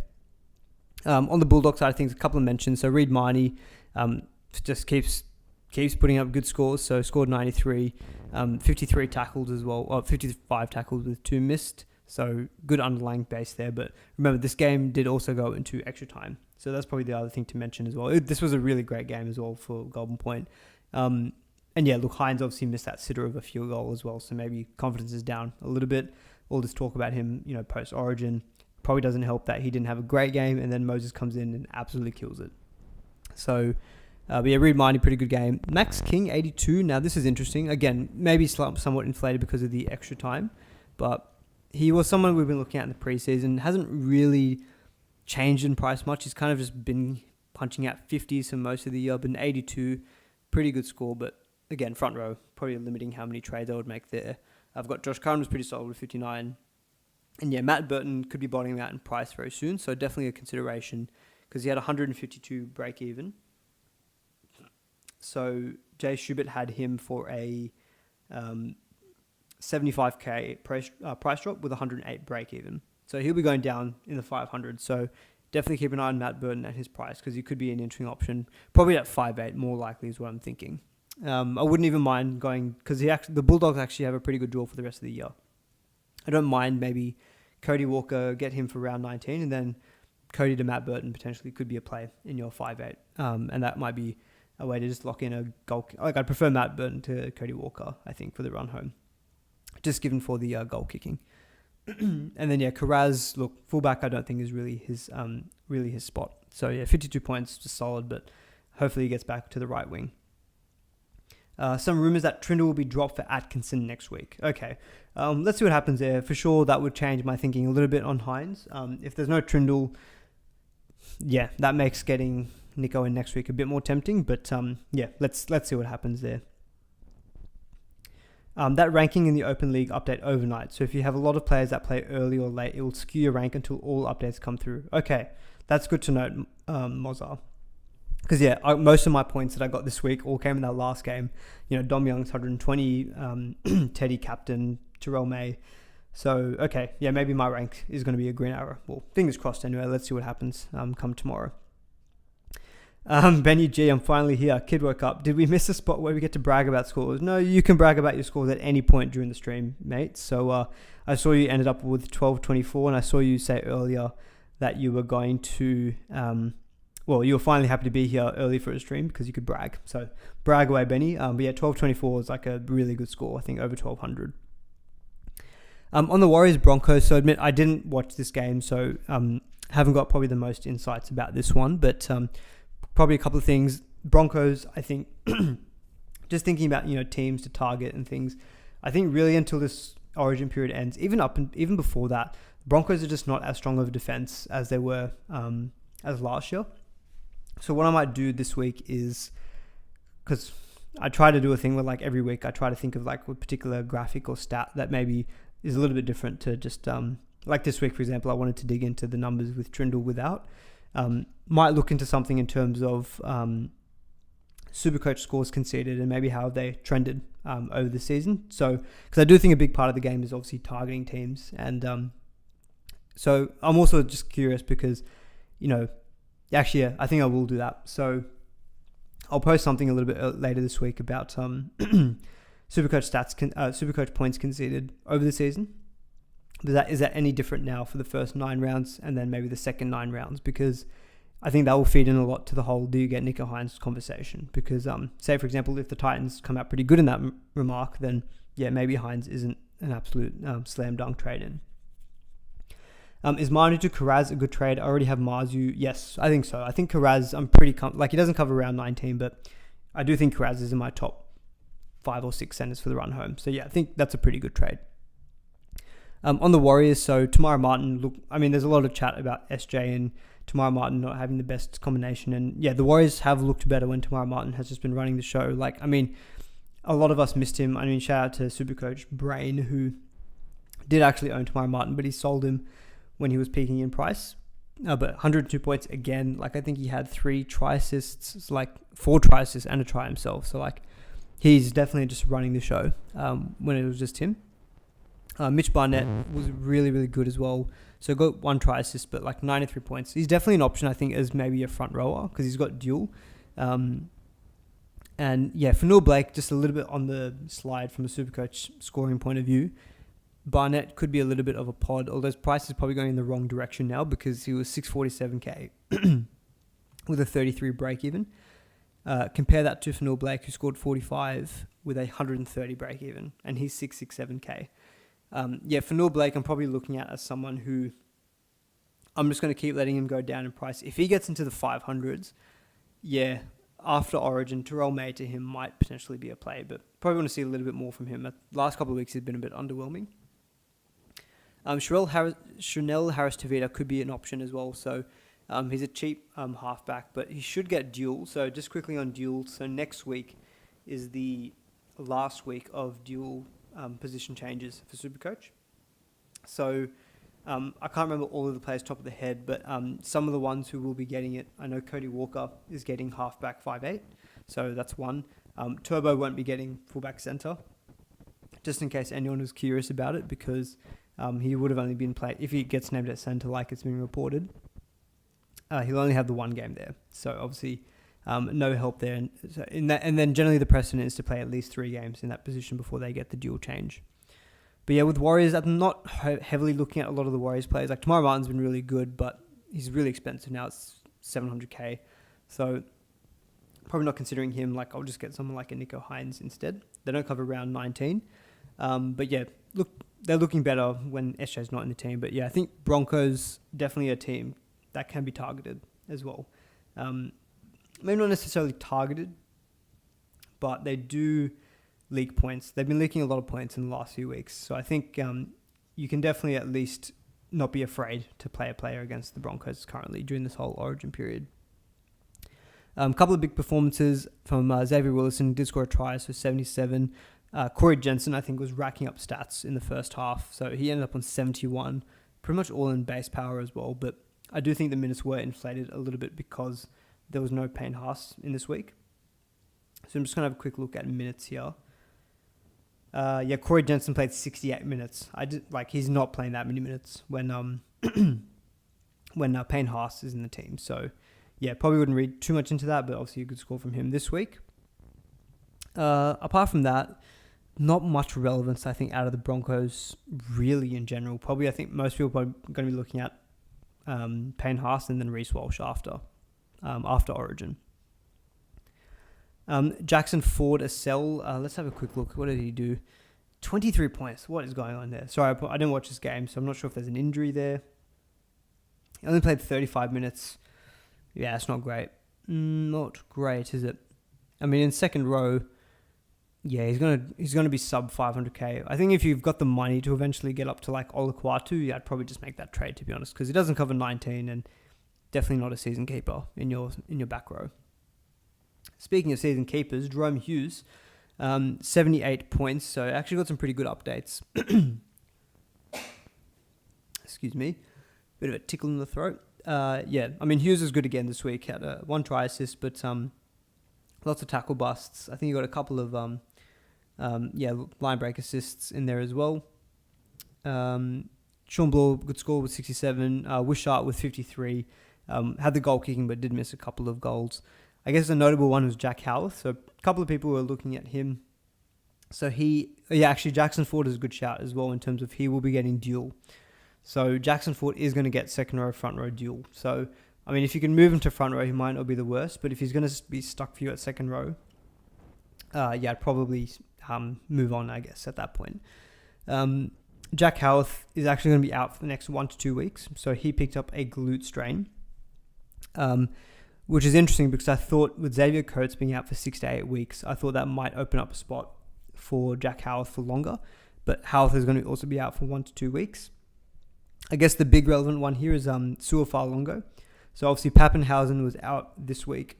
On the Bulldog side of things, a couple of mentions. So Reid Marnie just keeps putting up good scores. So scored 93, 53 tackles as well, or 55 tackles with 2 missed. So good underlying base there. But remember, this game did also go into extra time. So that's probably the other thing to mention as well. This was a really great game as well for Golden Point. And yeah, look, Hynes obviously missed that sitter of a field goal as well. So maybe confidence is down a little bit. All this talk about him, post-Origin probably doesn't help that he didn't have a great game. And then Moses comes in and absolutely kills it. So, but yeah, Reid Marnie, pretty good game. Max King, 82. Now, this is interesting. Again, maybe somewhat inflated because of the extra time. But he was someone we've been looking at in the preseason. Hasn't really changed in price much. He's kind of just been punching out 50s for most of the year. But an 82, pretty good score. But again, front row, probably limiting how many trades I would make there. I've got Josh Curran was pretty solid with 59. And yeah, Matt Burton could be bottoming out in price very soon. So definitely a consideration because he had 152 break even. So Jay Schubert had him for a 75k price drop with 108 break even. So he'll be going down in the 500. So definitely keep an eye on Matt Burton at his price because he could be an interesting option. Probably at 5'8", more likely is what I'm thinking. I wouldn't even mind going because the Bulldogs actually have a pretty good draw for the rest of the year. I don't mind maybe Cody Walker, get him for round 19, and then Cody to Matt Burton potentially could be a play in your 5'8". And that might be a way to just lock in a goal. Like I'd prefer Matt Burton to Cody Walker, I think, for the run home. Just given for the goal kicking. And then yeah, Karaz, look, fullback I don't think is really his spot. So yeah, 52 points, just solid, but hopefully he gets back to the right wing. Some rumours that Trindle will be dropped for Atkinson next week. Okay, let's see what happens there. For sure, that would change my thinking a little bit on Hynes. If there's no Trindle, yeah, that makes getting Nico in next week a bit more tempting. But yeah, let's see what happens there. That ranking in the Open League update overnight. So if you have a lot of players that play early or late, it will skew your rank until all updates come through. Okay, that's good to note, Mozart. Because yeah, most of my points that I got this week all came in that last game. Dom Young's 120, Teddy captain, Terrell May. So okay, yeah, maybe my rank is going to be a green arrow. Well, fingers crossed anyway. Let's see what happens come tomorrow. Benny G, I'm finally here. Kid woke up. Did we miss a spot where we get to brag about scores? No, you can brag about your scores at any point during the stream, mate. So I saw you ended up with 12-24, and I saw you say earlier that you were going to... you were finally happy to be here early for a stream because you could brag. So brag away, Benny. But yeah, 12-24 is like a really good score. I think over 1,200. On the Warriors Broncos, so admit I didn't watch this game, so haven't got probably the most insights about this one. But probably a couple of things. Broncos, I think, just thinking about teams to target and things. I think really until this Origin period ends, even before that, Broncos are just not as strong of a defense as they were as last year. So what I might do this week is, because I try to do a thing where like every week I try to think of like a particular graphic or stat that maybe is a little bit different to just like this week, for example, I wanted to dig into the numbers with Trindle without. Might look into something in terms of SuperCoach scores conceded and maybe how they trended over the season. So, because I do think a big part of the game is obviously targeting teams. And so I'm also just curious because, actually, yeah, I think I will do that. So I'll post something a little bit later this week about SuperCoach stats, SuperCoach points conceded over the season. Is that any different now for the first 9 rounds and then maybe the second 9 rounds? Because I think that will feed in a lot to the whole do you get Nico Hynes conversation. Because say, for example, if the Titans come out pretty good in that remark, then yeah, maybe Hynes isn't an absolute slam dunk trade in. Is Manu to Karaz a good trade? I already have Marzhew. Yes, I think so. I think Karaz, I'm pretty... he doesn't cover round 19, but I do think Karaz is in my top 5 or 6 centers for the run home. So yeah, I think that's a pretty good trade. On the Warriors, so Tamara Martin, look, I mean, there's a lot of chat about SJ and Tamara Martin not having the best combination. And yeah, the Warriors have looked better when Tamara Martin has just been running the show. Like, I mean, a lot of us missed him. I mean, shout out to Supercoach Brain, who did actually own Tamara Martin, but he sold him when he was peaking in price. But 102 points again. Like, I think he had 3 try assists, like 4 try assists and a try himself. So like, he's definitely just running the show when it was just him. Mitch Barnett was really, really good as well. So got 1 try assist, but like 93 points. He's definitely an option, I think, as maybe a front rower because he's got dual. And yeah, for Neil Blake, just a little bit on the slide from a Supercoach scoring point of view. Barnett could be a little bit of a pod, although his price is probably going in the wrong direction now because he was 647k with a 33 break even. Compare that to Fanil Blake, who scored 45 with a 130 break even, and he's 667k. Yeah, Fanil Blake, I'm probably looking at as someone who I'm just going to keep letting him go down in price. If he gets into the 500s, yeah, after Origin, Terrell May to him might potentially be a play, but probably want to see a little bit more from him. The last couple of weeks he's been a bit underwhelming. Chanel Harris-Tavita could be an option as well. So he's a cheap halfback, but he should get dual. So just quickly on dual. So next week is the last week of dual position changes for Supercoach. So I can't remember all of the players top of the head, but some of the ones who will be getting it, I know Cody Walker is getting halfback 5'8", so that's one. Turbo won't be getting fullback centre, just in case anyone was curious about it, because he would have only been played, if he gets named at centre like it's been reported, he'll only have the 1 game there. So obviously no help there. And then generally the precedent is to play at least 3 games in that position before they get the dual change. But yeah, with Warriors, I'm not heavily looking at a lot of the Warriors players. Like Tamara Martin's been really good, but he's really expensive now. It's 700k. So probably not considering him. Like I'll just get someone like a Nico Hynes instead. They don't cover round 19. But yeah, look, they're looking better when SJ's not in the team. But yeah, I think Broncos definitely a team that can be targeted as well. Maybe not necessarily targeted, but they do leak points. They've been leaking a lot of points in the last few weeks. So I think you can definitely at least not be afraid to play a player against the Broncos currently during this whole Origin period. A couple of big performances from Xavier Willison, did score a try, so 77. Corey Jensen, I think, was racking up stats in the first half. So he ended up on 71, pretty much all in base power as well. But I do think the minutes were inflated a little bit because there was no Payne Haas in this week. So I'm just going to have a quick look at minutes here. Yeah, Corey Jensen played 68 minutes. He's not playing that many minutes when when Payne Haas is in the team. So yeah, probably wouldn't read too much into that, but obviously a good score from him this week. Apart from that, not much relevance, I think, out of the Broncos really in general. Probably, I think most people are going to be looking at Payne Haas and then Reece Walsh after Origin. Jackson Ford, a sell. Let's have a quick look. What did he do? 23 points. What is going on there? Sorry, I didn't watch this game, so I'm not sure if there's an injury there. He only played 35 minutes. Yeah, it's not great. Not great, is it? I mean, in second row, yeah, he's gonna be sub 500k. I think if you've got the money to eventually get up to like Olaquatu, yeah, I'd probably just make that trade, to be honest, because he doesn't cover 19 and definitely not a season keeper in your back row. Speaking of season keepers, Jerome Hughes, 78 points, so actually got some pretty good updates. Excuse me, bit of a tickle in the throat. Yeah, I mean, Hughes is good again this week, had 1 try assist, but lots of tackle busts. I think he got a couple of line break assists in there as well. Sean Bloor, good score with 67. Wishart with 53. Had the goal kicking, but did miss a couple of goals. I guess the notable one was Jack Howarth. So a couple of people were looking at him. So actually Jackson Ford is a good shout as well in terms of he will be getting dual. So Jackson Ford is going to get second row, front row dual. So, I mean, if you can move him to front row, he might not be the worst. But if he's going to be stuck for you at second row, I'd probably move on, I guess, at that point. Jack Howarth is actually going to be out for the next 1 to 2 weeks. So he picked up a glute strain, which is interesting because I thought with Xavier Coates being out for 6 to 8 weeks, I thought that might open up a spot for Jack Howarth for longer. But Howarth is going to also be out for 1 to 2 weeks. I guess the big relevant one here is Suafalongo. So obviously Pappenhausen was out this week.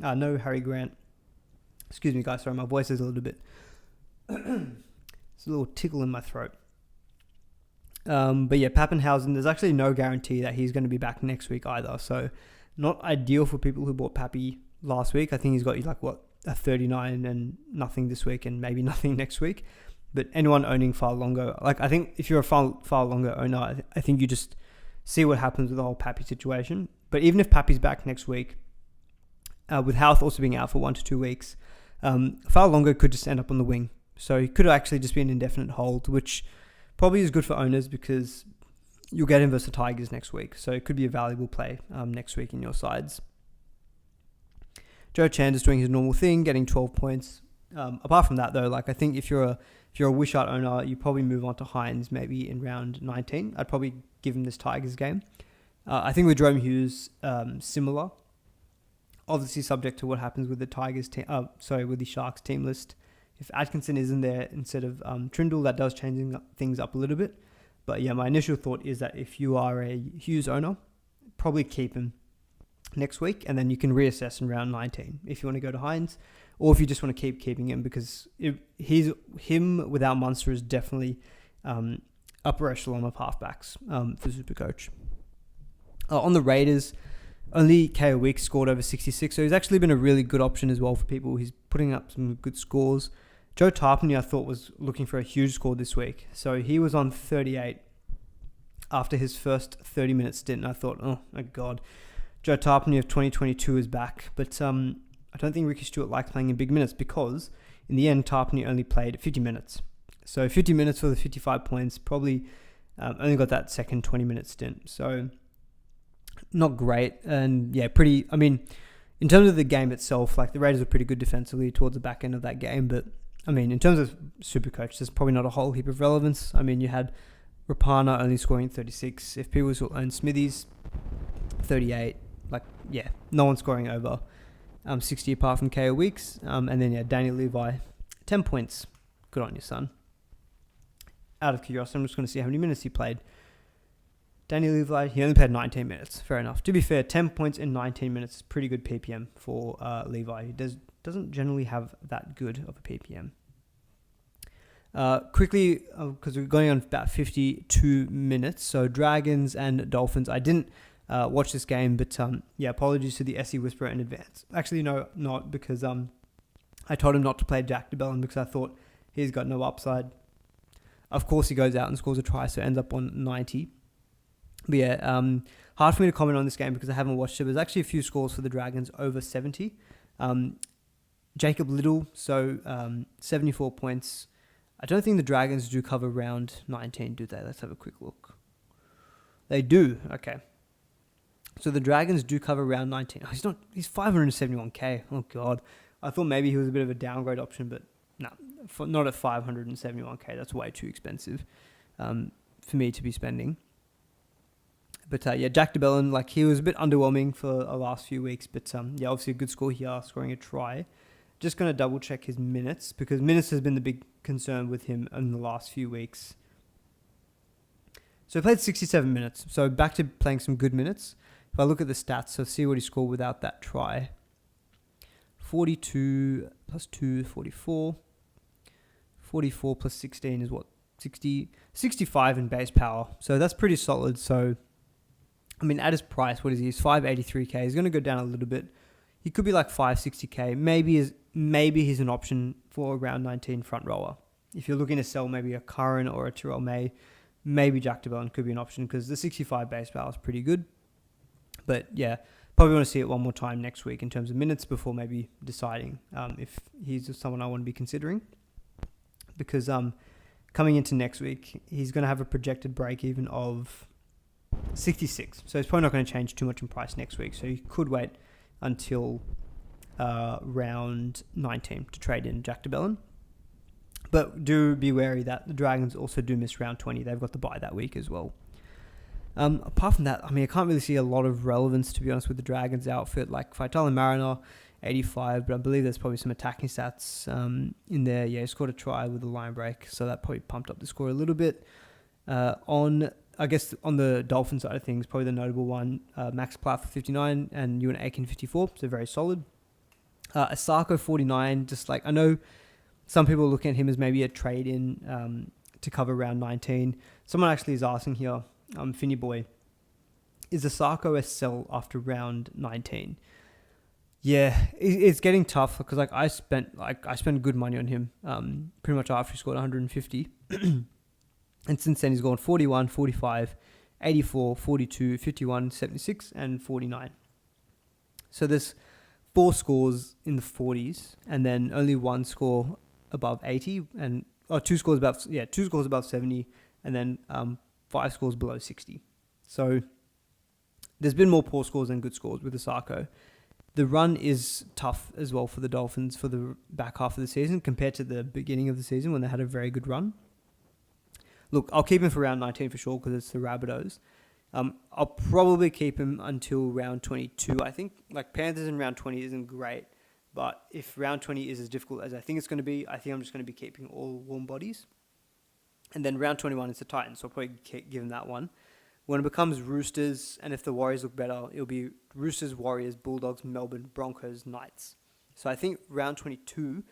No Harry Grant. Excuse me, guys. Sorry, my voice is a little bit... It's a little tickle in my throat. But yeah, Pappenhausen, there's actually no guarantee that he's going to be back next week either. So not ideal for people who bought Pappy last week. I think he's got a 39 and nothing this week and maybe nothing next week. But anyone owning far longer, like I think if you're a far longer owner, I think you just see what happens with the whole Pappy situation. But even if Pappy's back next week, with Houth also being out for 1 to 2 weeks, far longer could just end up on the wing. So he could actually just be an indefinite hold, which probably is good for owners because you'll get him versus the Tigers next week. So it could be a valuable play next week in your sides. Joe Chan is doing his normal thing, getting 12 points. Apart from that, though, like I think if you're a Wishart owner, you probably move on to Hynes maybe in round 19. I'd probably give him this Tigers game. I think with Jerome Hughes, similar. Obviously subject to what happens with the Tigers team. With the Sharks team list. If Atkinson isn't there instead of Trindle, that does change things up a little bit. But yeah, my initial thought is that if you are a Hughes owner, probably keep him next week, and then you can reassess in round 19 if you want to go to Hynes, or if you just want to keep keeping him because him without Munster is definitely upper echelon of halfbacks for Supercoach. On the Raiders, only KO Week scored over 66, so he's actually been a really good option as well for people. He's putting up some good scores. Joe Tarpany, I thought, was looking for a huge score this week. So he was on 38 after his first 30-minute stint, and I thought, oh my God, Joe Tarpany of 2022 is back. But I don't think Ricky Stewart likes playing in big minutes because in the end, Tarpany only played 50 minutes. So 50 minutes for the 55 points, probably only got that second 20-minute stint. So not great. And yeah, pretty, I mean, in terms of the game itself, like the Raiders were pretty good defensively towards the back end of that game. But I mean, in terms of Supercoach, there's probably not a whole heap of relevance. I mean, you had Rapana only scoring 36. If people still own Smithies, 38. Like, yeah, no one scoring over 60 apart from KO Weeks. And then, yeah, Daniel Levi, 10 points. Good on you, son. Out of curiosity, I'm just going to see how many minutes he played. Daniel Levi, he only played 19 minutes. Fair enough. To be fair, 10 points in 19 minutes is pretty good PPM for Levi. He doesn't generally have that good of a PPM. Quickly, because we're going on about 52 minutes, so Dragons and Dolphins. I didn't watch this game, but yeah, apologies to the SE Whisperer in advance. Actually, no, not because I told him not to play Jack DeBellin because I thought he's got no upside. Of course, he goes out and scores a try, so ends up on 90. But yeah, hard for me to comment on this game because I haven't watched it. There's actually a few scores for the Dragons over 70. Jacob Little, so 74 points. I don't think the Dragons do cover round 19, do they? Let's have a quick look. They do. Okay. So the Dragons do cover round 19. Oh, he's 571k. Oh, God. I thought maybe he was a bit of a downgrade option, but no, not at 571k. That's way too expensive for me to be spending. But yeah, Jack DeBellin, like he was a bit underwhelming for the last few weeks, but yeah, obviously a good score here, scoring a try. Just going to double check his minutes because minutes has been the big concern with him in the last few weeks. So he played 67 minutes. So back to playing some good minutes. If I look at the stats, so see what he scored without that try. 42 plus 2, 44. 44 plus 16 is what? 65 in base power. So that's pretty solid. So, I mean, at his price, what is he? He's 583k. He's going to go down a little bit. He could be like 560k. Maybe he's an option for a round 19 front rower. If you're looking to sell maybe a Curran or a Terrell May, maybe Jack DeBellin could be an option because the 65 base power is pretty good. But yeah, probably want to see it one more time next week in terms of minutes before maybe deciding if he's someone I want to be considering. Because coming into next week, he's going to have a projected break even of 66. So it's probably not going to change too much in price next week. So you could wait until round 19 to trade in Jack DeBellin. But do be wary that the Dragons also do miss round 20. They've got the bye that week as well. Apart from that, I mean, I can't really see a lot of relevance, to be honest, with the Dragons outfit. Like Faitala Mariner, 85, but I believe there's probably some attacking stats in there. Yeah, he scored a try with a line break, so that probably pumped up the score a little bit. On the Dolphins side of things, probably the notable one, Max Plath for 59 and Ewan Aiken 54, so very solid. Asako 49, just like, I know some people are looking at him as maybe a trade-in to cover round 19. Someone actually is asking here, Finny Boy, is Asako a sell after round 19? Yeah, it's getting tough because like I spent good money on him pretty much after he scored 150. And since then he's gone 41, 45, 84, 42, 51, 76 and 49. So there's 4 scores in the 40s and then only 1 score above 80 and 2 scores above 70 and then 5 scores below 60. So there's been more poor scores than good scores with Osako. The run is tough as well for the Dolphins for the back half of the season compared to the beginning of the season when they had a very good run. Look, I'll keep him for round 19 for sure because it's the Rabbitohs. I'll probably keep him until round 22. I think like Panthers in round 20 isn't great, but if round 20 is as difficult as I think it's going to be, I think I'm just going to be keeping all warm bodies. And then round 21 is the Titans, so I'll probably give him that one. When it becomes Roosters, and if the Warriors look better, it'll be Roosters, Warriors, Bulldogs, Melbourne, Broncos, Knights. So I think round 22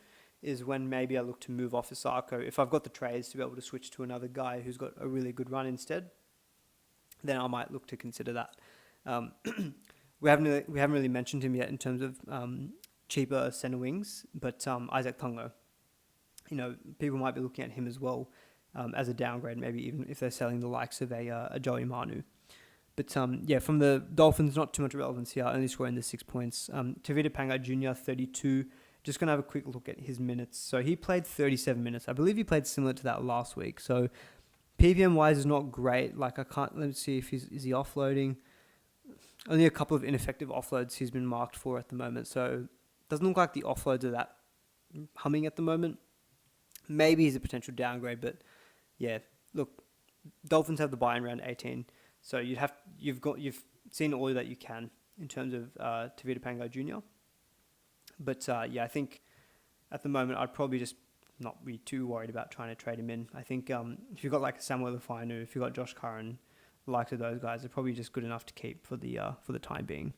is when maybe I look to move off Osako. If I've got the trades to be able to switch to another guy who's got a really good run instead, then I might look to consider that. We haven't really mentioned him yet in terms of cheaper centre wings, but Isaac Tungo, people might be looking at him as well as a downgrade, maybe even if they're selling the likes of a Joey Manu. But from the Dolphins, not too much relevance here, only scoring the 6 points. Tavita Pangai Jr., 32. Just going to have a quick look at his minutes. So he played 37 minutes. I believe he played similar to that last week. So PPM-wise is not great. Like let's see if is he offloading. Only a couple of ineffective offloads he's been marked for at the moment. So it doesn't look like the offloads are that humming at the moment. Maybe he's a potential downgrade, but yeah, look, Dolphins have the bye in round 18. So you've seen all that you can in terms of Tavita Pangai Jr. But I think at the moment I'd probably just not be too worried about trying to trade him in. I think if you've got like Samuel Lafinu, if you've got Josh Curran, the likes of those guys, they're probably just good enough to keep for the time being.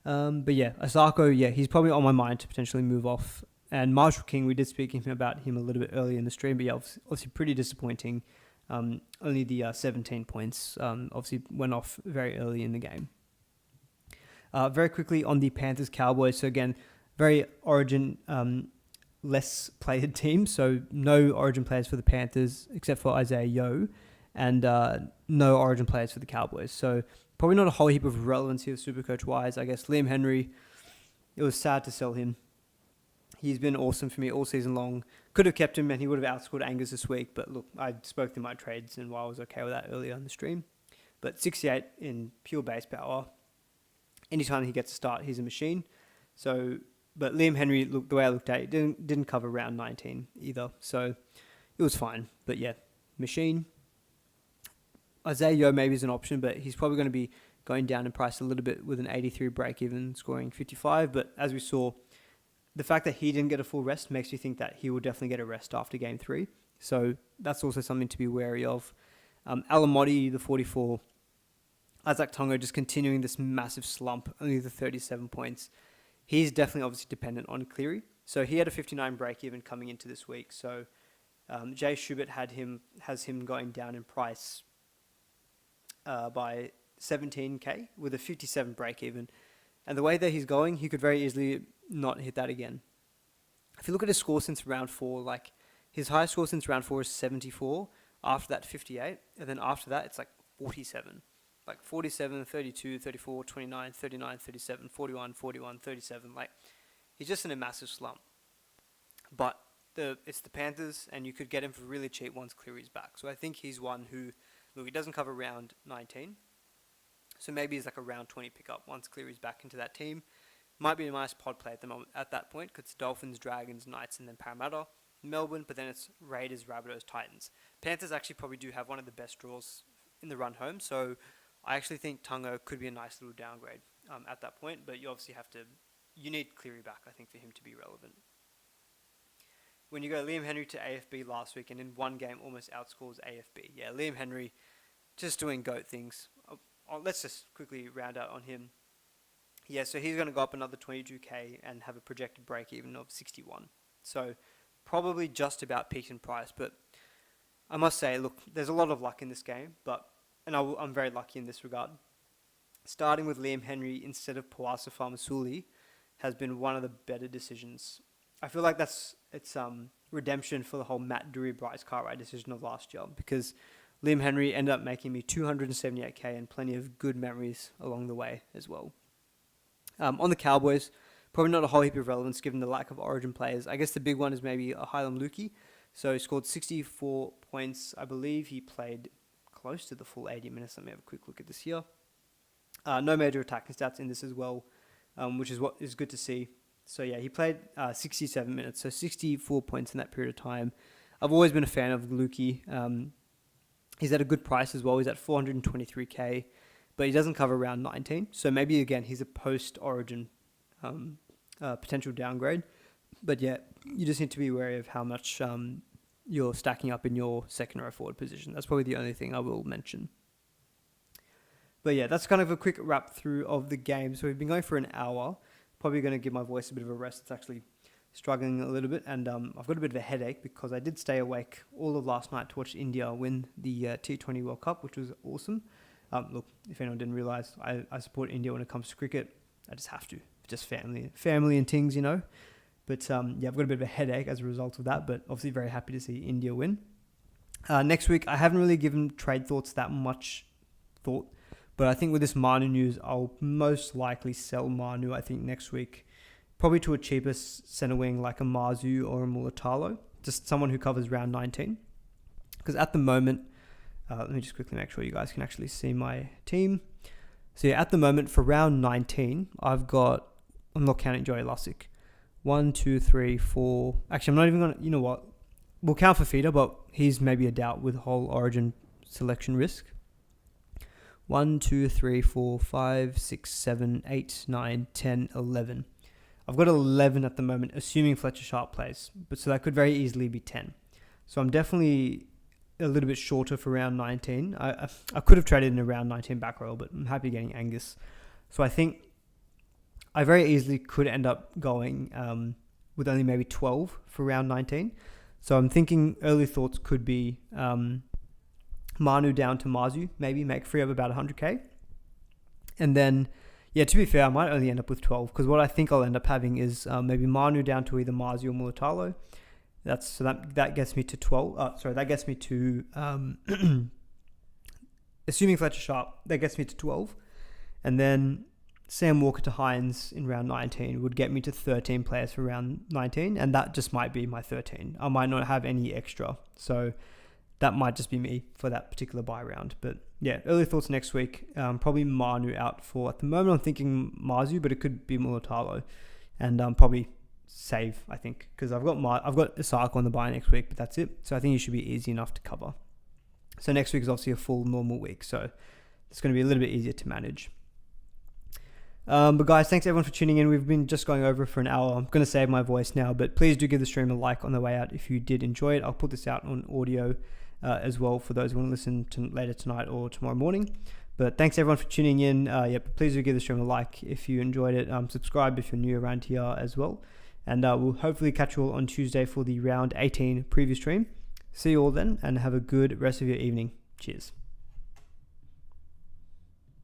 Osako, he's probably on my mind to potentially move off. And Marshall King, we did speak about him a little bit earlier in the stream, but obviously pretty disappointing. Only the 17 points obviously went off very early in the game. Very quickly on the Panthers Cowboys. So again, very Origin less played team. So no Origin players for the Panthers except for Isaiah Yeo, and no Origin players for the Cowboys. So probably not a whole heap of relevance here SuperCoach wise. I guess Liam Henry, it was sad to sell him. He's been awesome for me all season long. Could have kept him and he would have outscored Angus this week. But look, I spoke to my trades and while I was okay with that earlier on the stream. But 68 in pure base power. Anytime he gets a start, he's a machine. So, but Liam Henry, look, the way I looked at it, didn't cover round 19 either. So it was fine. But yeah, machine. Isaiah Yeo maybe is an option, but he's probably going to be going down in price a little bit with an 83 break even, scoring 55. But as we saw, the fact that he didn't get a full rest makes you think that he will definitely get a rest after game 3. So that's also something to be wary of. Alamotti, the 44. Isaac Tungo just continuing this massive slump, only the 37 points. He's definitely obviously dependent on Cleary. So he had a 59 break even coming into this week. So Jay Schubert has him going down in price by 17k with a 57 break even. And the way that he's going, he could very easily not hit that again. If you look at his score since round 4, like his highest score since round 4 is 74. After that, 58. And then after that, it's like 47. Like 47, 32, 34, 29, 39, 37, 41, 41, 37. Like, he's just in a massive slump. But it's the Panthers, and you could get him for really cheap once Cleary's back. So I think he's one who, look, he doesn't cover round 19. So maybe he's like a round 20 pickup once Cleary's back into that team. Might be a nice pod play at the moment at that point, because it's Dolphins, Dragons, Knights, and then Parramatta, Melbourne, but then it's Raiders, Rabbitohs, Titans. Panthers actually probably do have one of the best draws in the run home, so I actually think Tungo could be a nice little downgrade at that point, but you obviously you need Cleary back, I think, for him to be relevant. When you go Liam Henry to AFB last week, and in one game almost outscores AFB. Yeah, Liam Henry just doing GOAT things. Let's just quickly round out on him. Yeah, so he's going to go up another 22k and have a projected break even of 61. So probably just about peaked in price, but I must say, look, there's a lot of luck in this game, and I'm very lucky in this regard. starting with Liam Henry instead of Poasa Famasuli has been one of the better decisions. I feel like it's redemption for the whole Matt Dury Bryce Cartwright decision of last year, because Liam Henry ended up making me 278k and plenty of good memories along the way as well. On the Cowboys, probably not a whole heap of relevance given the lack of origin players. I guess the big one is maybe a Hylam Lukey. So he scored 64 points. I believe he played close to the full 80 minutes. Let me have a quick look at this here. No major attacking stats in this as well, which is what is good to see. So yeah, he played 67 minutes, so 64 points in that period of time. I've always been a fan of Lukey. He's at a good price as well. He's at 423k, but he doesn't cover round 19. So maybe, again, he's a post-origin potential downgrade. But yeah, you just need to be wary of how much you're stacking up in your second row forward position. That's probably the only thing I will mention. But yeah, that's kind of a quick wrap through of the game. So we've been going for an hour. Probably going to give my voice a bit of a rest. It's actually struggling a little bit, and I've got a bit of a headache because I did stay awake all of last night to watch India win the T20 World Cup, which was awesome. Look, if anyone didn't realise, I support India when it comes to cricket. I just have to. Just family and things, you know. But yeah, I've got a bit of a headache as a result of that, but obviously very happy to see India win. Next week, I haven't really given trade thoughts that much thought, but I think with this Manu news, I'll most likely sell Manu, I think, next week. Probably to a cheaper centre wing like a Marzhew or a Mulatalo, just someone who covers round 19. Because at the moment, let me just quickly make sure you guys can actually see my team. So yeah, at the moment for round 19, I'm not counting Joey Lussick. 1, 2, 3, 4. Actually, I'm not even going to, you know what? We'll count for Feeder, but he's maybe a doubt with whole origin selection risk. 1, 2, 3, 4, 5, 6, 7, 8, 9, 10, 11. I've got 11 at the moment, assuming Fletcher Sharp plays, but so that could very easily be 10. So I'm definitely a little bit shorter for round 19. I could have traded in a round 19 back row, but I'm happy getting Angus. So I think I very easily could end up going with only maybe 12 for round 19. So I'm thinking early thoughts could be Manu down to Marzhew, maybe make free of about 100k. And then, yeah, to be fair, I might only end up with 12 because what I think I'll end up having is maybe Manu down to either Marzhew or Mulatalo. That gets me to 12. That gets me to, assuming Fletcher Sharp, that gets me to 12. And then Sam Walker to Hynes in round 19 would get me to 13 players for round 19. And that just might be my 13. I might not have any extra. So that might just be me for that particular buy round. But yeah, early thoughts next week. Probably Manu out for, at the moment I'm thinking Marzhew, but it could be Mulatalo. And probably save, I think, because I've got Isaac on the buy next week, but that's it. So I think it should be easy enough to cover. So next week is obviously a full normal week. So it's going to be a little bit easier to manage. But guys, thanks everyone for tuning in. We've been just going over for an hour. I'm going to save my voice now, but please do give the stream a like on the way out if you did enjoy it. I'll put this out on audio as well for those who want to listen to later tonight or tomorrow morning. But thanks everyone for tuning in. Please do give the stream a like if you enjoyed it. Subscribe if you're new around here as well. And we'll hopefully catch you all on Tuesday for the round 18 preview stream. See you all then and have a good rest of your evening. Cheers.